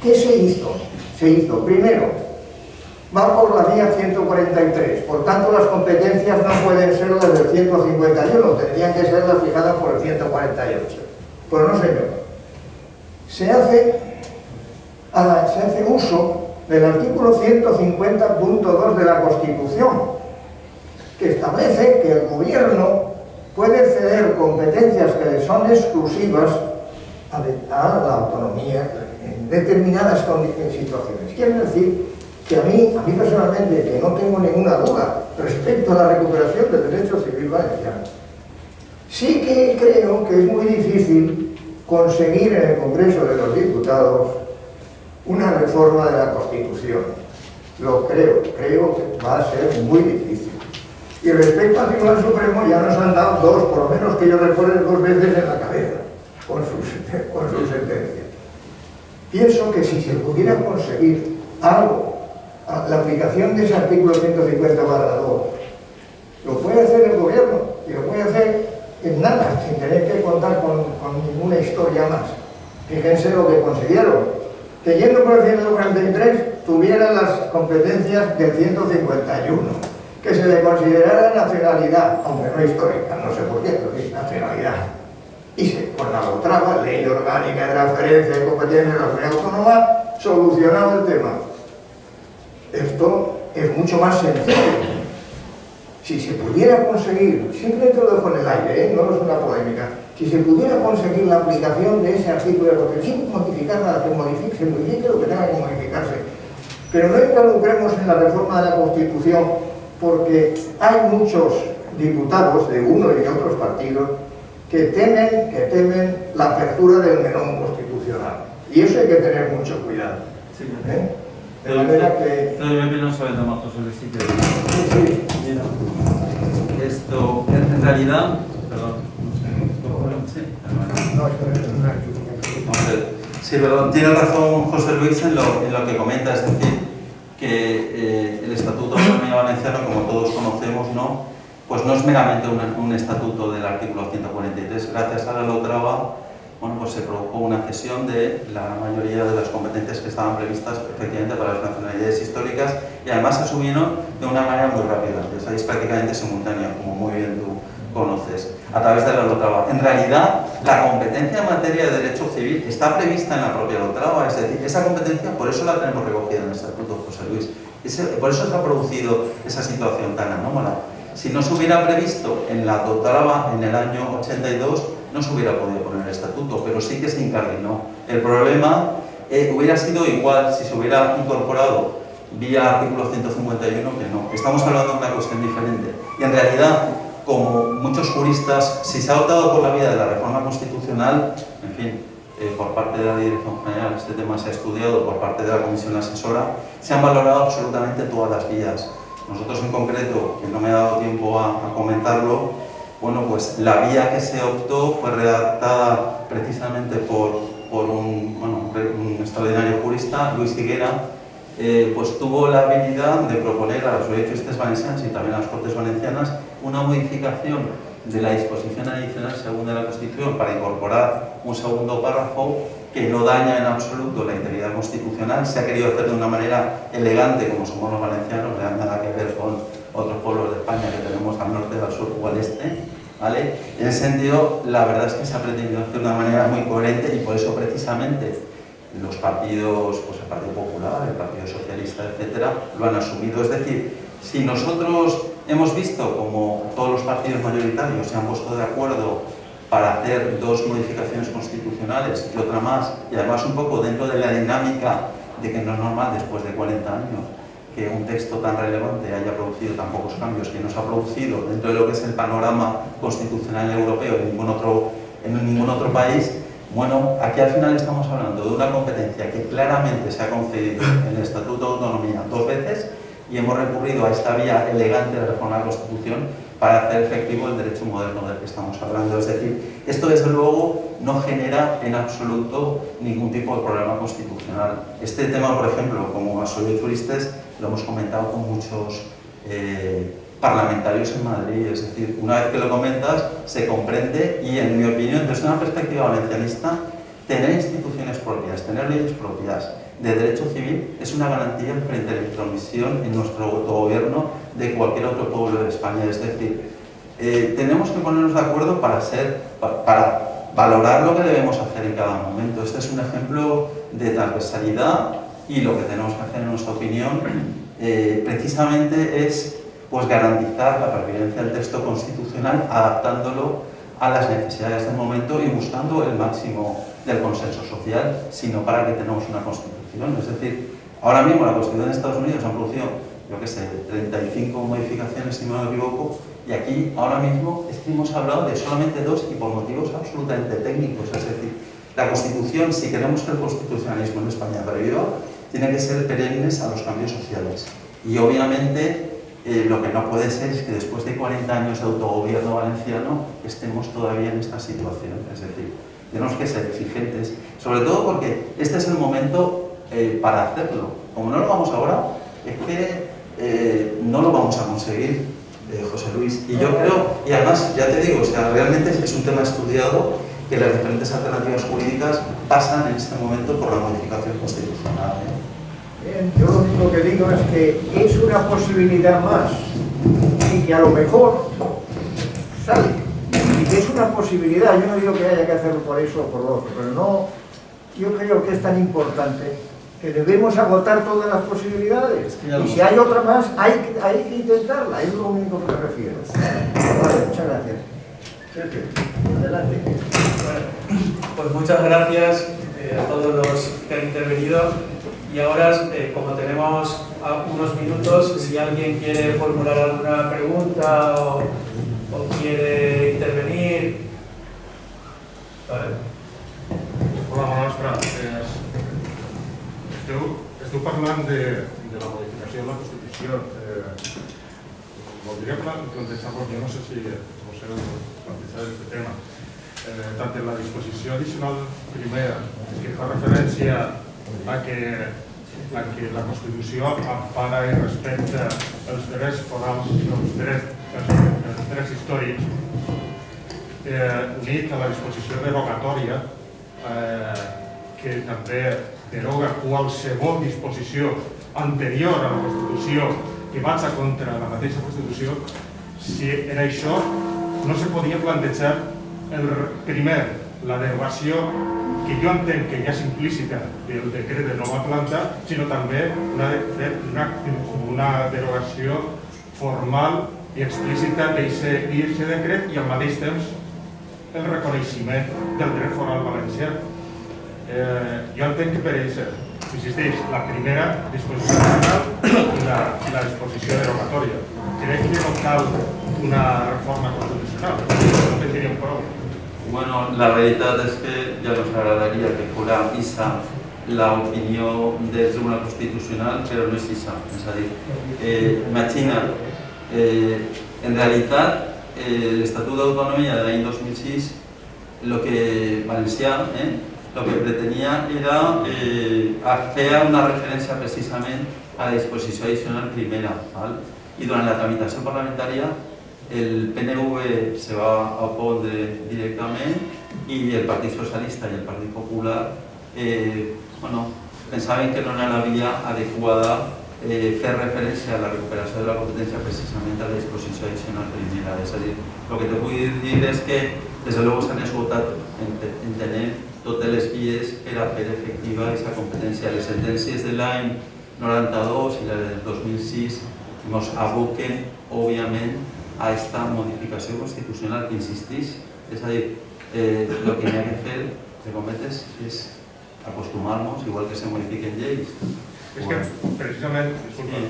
¿qué se hizo? Se hizo, primero, va por la vía 143, por tanto las competencias no pueden ser las del 151, tendrían que ser las fijadas por el 148. Pues no, señor. Se hace uso del artículo 150.2 de la Constitución, que establece que el gobierno puede ceder competencias que le son exclusivas a la autonomía en determinadas situaciones. Quiere decir que a mí personalmente, que no tengo ninguna duda respecto a la recuperación del derecho civil valenciano, sí que creo que es muy difícil conseguir en el Congreso de los Diputados una reforma de la Constitución. Lo creo que va a ser muy difícil. Y respecto al Tribunal Supremo ya nos han dado dos, por lo menos que yo recuerde, 2 veces en la cabeza con sus sentencias. Pienso que si se pudiera conseguir algo, la aplicación de ese artículo 150/2, lo puede hacer el gobierno y lo puede hacer en nada, sin tener que contar con ninguna historia más. Fíjense lo que consiguieron, que yendo por el 143 tuvieran las competencias del 151, que se le considerara nacionalidad, aunque no histórica, no sé por qué, pero es nacionalidad. Y con la otra ley orgánica de transferencia de competencias de la comunidad autónoma, solucionado el tema. Esto es mucho más sencillo. si se pudiera conseguir, simplemente lo dejo en el aire, no es una polémica, si se pudiera conseguir la aplicación de ese artículo de protección, sin modificar nada, que se modifique lo que tenga que modificarse. Pero no involucremos en la reforma de la Constitución, porque hay muchos diputados de uno y de otros partidos que temen la apertura del menón constitucional. Y eso hay que tener mucho cuidado. Sí. De manera que... no saben de Marcos Sí. Esto, en realidad... Perdón. Sí. No, esto es una... Sí, perdón. Tiene razón José Luis en lo que comenta, es decir, que el Estatuto de Autonomía Valenciana, como todos conocemos, ¿no? Pues no es meramente un estatuto del artículo 143. Gracias a la LOTRAVA, bueno, pues se produjo una cesión de la mayoría de las competencias que estaban previstas efectivamente para las nacionalidades históricas, y además se asumieron de una manera muy rápida, es prácticamente simultánea, como muy bien tú conoces, a través de la LOTRAVA. En realidad, la competencia en materia de derecho civil está prevista en la propia LOTRAVA, es decir, esa competencia, por eso la tenemos recogida en el Estatuto, José Luis. Por eso se ha producido esa situación tan anómala. Si no se hubiera previsto en la LOTRAVA en el año 82, no se hubiera podido poner el estatuto, pero sí que se incardinó. El problema hubiera sido igual si se hubiera incorporado vía artículo 151 que no. Estamos hablando de una cuestión diferente. Y en realidad, como muchos juristas, si se ha optado por la vía de la reforma constitucional, en fin, por parte de la Dirección General, este tema se ha estudiado por parte de la Comisión Asesora, se han valorado absolutamente todas las vías. Nosotros en concreto, que no me ha dado tiempo a comentarlo, bueno, pues la vía que se optó fue redactada precisamente por un extraordinario jurista, Luis Higuera, pues tuvo la habilidad de proponer a los juristas valencianos y también a las Cortes Valencianas una modificación de la disposición adicional segunda de la Constitución para incorporar un segundo párrafo que no daña en absoluto la integridad constitucional. Se ha querido hacer de una manera elegante, como somos los valencianos, no hay nada que ver con otros pueblos de España que tenemos al norte, al sur o al este, ¿vale? En ese sentido, la verdad es que se ha pretendido hacer de una manera muy coherente, y por eso precisamente los partidos, pues el Partido Popular, el Partido Socialista, etcétera, lo han asumido. Es decir, si nosotros hemos visto como todos los partidos mayoritarios se han puesto de acuerdo para hacer dos modificaciones constitucionales y otra más, y además un poco dentro de la dinámica de que no es normal después de 40 años que un texto tan relevante haya producido tan pocos cambios, que no se ha producido dentro de lo que es el panorama constitucional europeo en ningún otro país. Bueno, aquí al final estamos hablando de una competencia que claramente se ha concedido en el Estatuto de Autonomía 2 veces, y hemos recurrido a esta vía elegante de reformar la Constitución para hacer efectivo el derecho moderno del que estamos hablando. Es decir, esto desde luego no genera en absoluto ningún tipo de problema constitucional. Este tema, por ejemplo, como juristas, lo hemos comentado con muchos parlamentarios en Madrid. Es decir, una vez que lo comentas, se comprende, y en mi opinión, desde una perspectiva valencianista, tener instituciones propias, tener leyes propias de derecho civil es una garantía frente a la intromisión en nuestro autogobierno de cualquier otro pueblo de España. Es decir, tenemos que ponernos de acuerdo para valorar lo que debemos hacer en cada momento. Este es un ejemplo de transversalidad, y lo que tenemos que hacer, en nuestra opinión, precisamente es pues garantizar la pervivencia del texto constitucional, adaptándolo a las necesidades del momento y buscando el máximo del consenso social, sino para que tengamos una Constitución. Es decir, ahora mismo la Constitución de Estados Unidos han producido, yo qué sé, 35 modificaciones, si no me equivoco, y aquí ahora mismo hemos hablado de solamente 2, y por motivos absolutamente técnicos. Es decir, la Constitución, si queremos que el constitucionalismo en España perviva, tiene que ser perennes a los cambios sociales. Y obviamente lo que no puede ser es que después de 40 años de autogobierno valenciano estemos todavía en esta situación. Es decir, tenemos que ser exigentes, sobre todo porque este es el momento para hacerlo. Como no lo vamos ahora, es que no lo vamos a conseguir, José Luis. Y yo creo, y además, ya te digo, o sea, realmente es un tema estudiado, que las diferentes alternativas jurídicas pasan en este momento por la modificación constitucional. Bien, yo lo único que digo es que es una posibilidad más, y que a lo mejor sale, y que es una posibilidad. Yo no digo que haya que hacerlo por eso o por lo otro, pero no, yo creo que es tan importante que debemos agotar todas las posibilidades. Y si hay otra más, hay que intentarla, es lo único que me refiero. Vale, muchas gracias. Adelante. Pues muchas gracias a todos los que han intervenido. Y ahora, como tenemos unos minutos, si alguien quiere formular alguna pregunta o quiere intervenir. Vale. Hola, bona vesprada. Esteu parlant de la modificació de la Constitució. Voldria plantejar-vos, jo no sé si vos heu plantejat aquest tema, tant en la disposició addicional primera, que fa referència a que la Constitució empara i respecta els drets forals i els drets històrics, unit a la disposició derogatòria, que també deroga qualsevol disposició anterior a la Constitució que vaig contra la mateixa Constitució, si en això no se podia plantejar primer la derogació, que jo entenc que ja és implícita del decret de nova planta, sinó també una derogació formal i explícita d'aquest decret i al mateix temps el reconeixement del dret foral valencià. Jo entenc que per això, insisteix, la primera disposició nacional i la disposició derogatòria. Crec que no cal una reforma constitucional, no tindríem prou. Bueno, la veritat és que ja nos agradaria que fora ISA l'opinió del Tribunal Constitucional, però no és ISA. És a dir, imagina't, en realitat, l'Estatut d'Autonomia de l'any 2006, valencià, lo que pretenia era fer una referència precisament a la disposició addicional primera. I durant la tramitació parlamentària el PNV se va opondre directament i el Partit Socialista i el Partit Popular pensaven que no era la via adequada fer referència a la recuperació de la competència precisament a la disposició addicional primera. És a dir, el que te vull dir és que des de luego s'han esgotat entenent totes les vies per a fer efectiva aquesta competència. Les sentències de l'any 92 i la del 2006 ens aboquen, òbviament, a aquesta modificació constitucional que insisteix. És a dir, el que n'hi ha que fer, de cometes, és acostumar-nos, igual que se modifiquen lleis. És que, precisament, disculpa,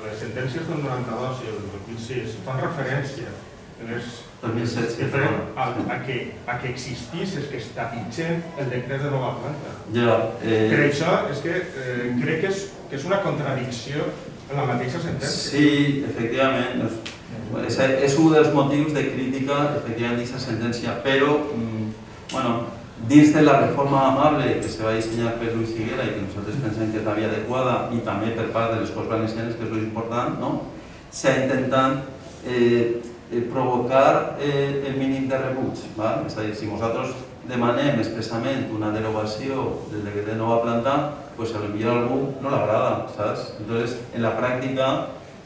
les sentències del 92 i el 2006 fan referència a que existís, és que està vigent el decret de nova planta. Per això és que crec que és una contradicció en la mateixa sentència. Sí, efectivament. És un dels motius de crítica, efectivament, d'aquesta sentència, però, dins de la reforma amable que se va dissenyar per Luis Higuera i que nosaltres pensem que és la via adequada i també per part de les Corts Valencianes, que és important, s'ha intentat provocar el mínim de rebuig. És a dir, si nosaltres demanem expressament una derogació del decret de nova planta, doncs potser a algú no l'agrada, saps? Entonces, en la pràctica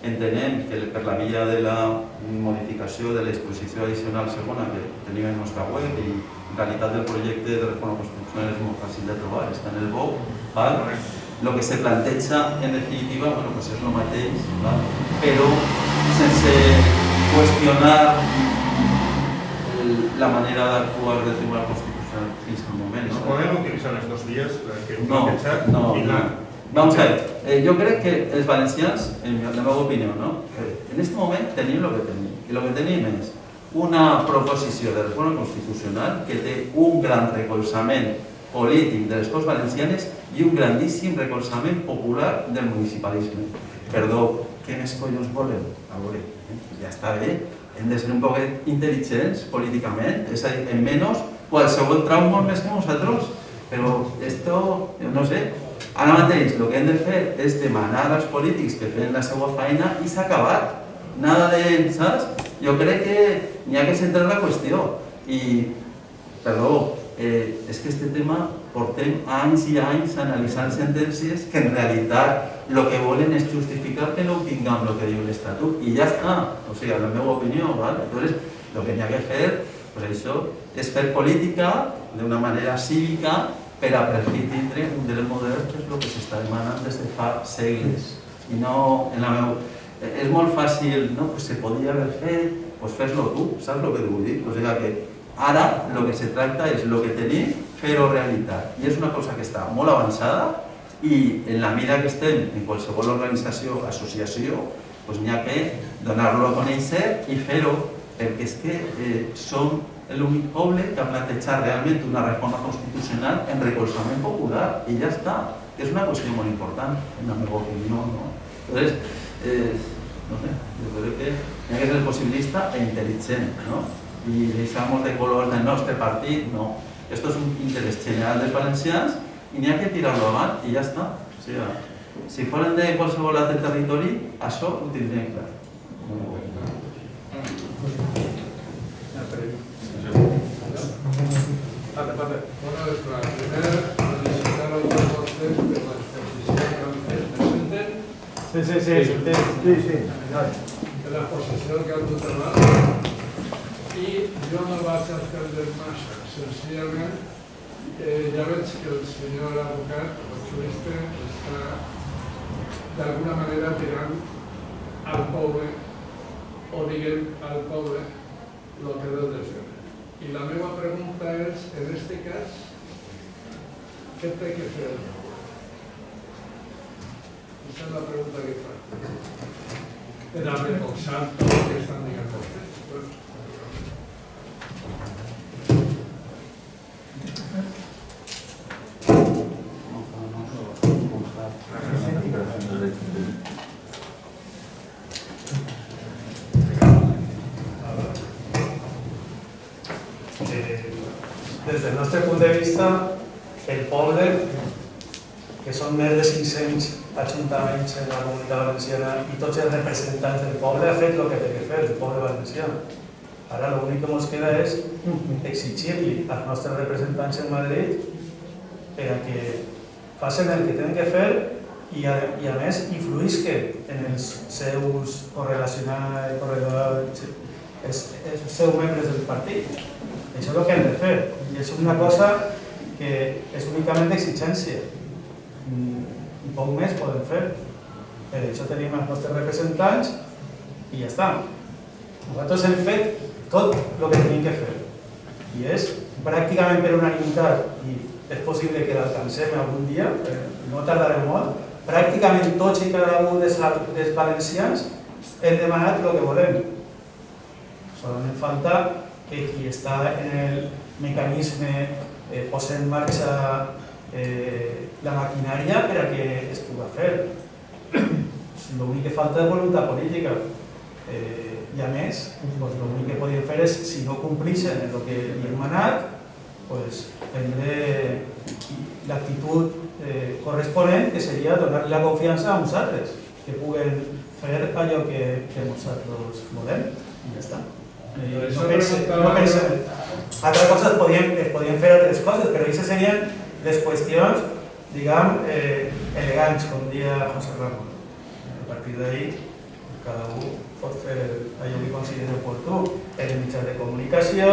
entenem que per la via de la modificació de la disposició addicional segona que tenim en la nostra web i en realitat el projecte de reforma constitucional és molt fàcil de trobar, està en el BOC, el que se planteja en definitiva és el mateix, però sense qüestionar la manera d'actuar del Tribunal Constitucional fins al moment. No podem utilitzar les dues vies que hem No. Vamos a ver, yo creo que els valencians, en la meva opinió, en aquest moment tenim el que tenim. I el que tenim és una proposició de reforma constitucional que té un gran recolzament polític de les Corts Valencianes i un grandíssim recolzament popular del municipalisme. Perdó, què més collons volem? A veure, ja està bé, hem de ser un poc intel·ligents políticament, és a dir, en menys qualsevol trau molt més que nosaltres, però esto, no sé, ara mateix el que hem de fer és demanar als polítics que fem la seva feina i s'ha acabat. Nada de, saps? Jo crec que n'hi ha que centrar la qüestió. I, perdó, és que aquest tema portem anys i anys analitzant sentències que en realitat el que volen és justificar que no obtinguem el que diu l'Estatut i ja està, o sigui, en la meva opinió. Entonces, el que n'hi ha que fer, pues això, és fer política d'una manera cívica però per fi tindre un dret modern, que és el que s'està demanant des de fa segles. I no, és molt fàcil, no? Pues se podia haver fet, pues fes-lo tu, saps el que et vull dir? O sigui que ara el que se tracta és el que tenim, fer-ho realitat. I és una cosa que està molt avançada i en la mida que estem en qualsevol organització, associació, pues n'hi ha que donar-lo a conèixer i fer-ho, perquè és que som l'únic poble que ha plantejat realment una reforma constitucional en recolzament popular i ja està. És una qüestió molt important, en la meva opinió, no? Entonces, no sé, jo crec que hi ha que ser possibilista e intel·ligent, no? I deixar-nos de colors del nostre partit, no. Esto és un interès general dels valencians i n'hi ha que tirar-lo avant i ja està. O sigui, si foren de qualsevol altre territori, això ho tindrien clar. Bona vesprada. Primer, felicitar a tots vostès per l'exposició que han fet. Me senten? Sí. Per l'exposició que han dut a mà. I jo no vaig a fer massa. Senzillament, ja veig que el senyor advocat, el jurista, està d'alguna manera tirant al poble, o diguem al poble, el que deu de fer. I la meva pregunta és, en aquest cas, què té que fer el poble? Aquesta és la pregunta que fa. Per a recolzar tot el que estan dient vostès. Des del nostre punt de vista, el poble, que són més de 500 ajuntaments en la Comunitat Valenciana i tots els representants del poble, ha fet el que té que fer el poble valencià. Ara l'únic que ens queda és exigir-li als nostres representants en Madrid que facin el que tenen que fer i a més influïsquen en els seus correlacionats, els seus membres del partit. Això és el que hem de fer i és una cosa que és únicament d'exigència i poc més podem fer. Per això tenim els nostres representants i ja està. Nosaltres hem fet tot el que tenim que fer i és pràcticament per unanimitat i és possible que l'alcancem algun dia, no tardarem molt, pràcticament tots i cada un dels valencians hem demanat el que volem. Solament falta que qui està en el mecanisme posa en marxa la maquinària per a que es pugui fer. L'únic que falta és voluntat política. I a més, l'únic que podem fer és, si no complixen el que li hem manat, prendre l'actitud corresponent, que seria donar-li la confiança a nosaltres, que puguen fer allò que nosaltres volem. I ja està. No pensem. Altres coses es podien fer altres coses, però aquestes serien les qüestions, diguem, elegants, com deia José Ramón. A partir d'ahí, cada un pot fer allò que consideri oportú. En els mitjans de comunicació,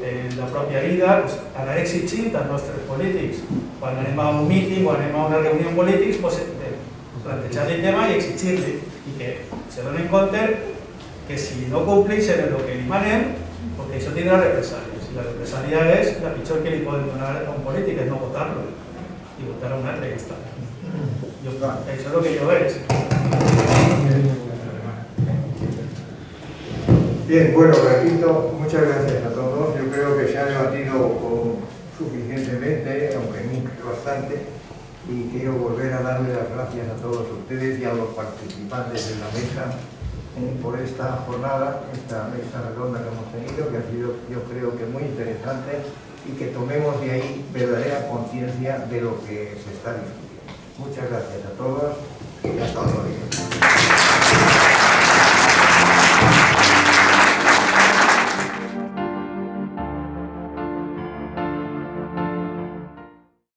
en la pròpia vida, anar exigint als nostres polítics. Quan anem a un míting o anem a una reunió amb polítics, plantejar el tema i exigir-li. I que se donen compte que si no complixen el que li manem, perquè això tindrà represàlies. I la represàlia és la pitjor que li poden donar a un polític, és no votar-lo. I votar a un altre, ja està. Això és el que jo veig. Bien, bueno, repito, muchas gracias a todos. Yo creo que se ha debatido suficientemente, aunque nunca bastante, y quiero volver a darle las gracias a todos ustedes y a los participantes de la mesa por esta jornada, esta mesa redonda que hemos tenido, que ha sido, yo creo que muy interesante, y que tomemos de ahí verdadera conciencia de lo que se está discutiendo. Muchas gracias a todos y hasta otro día.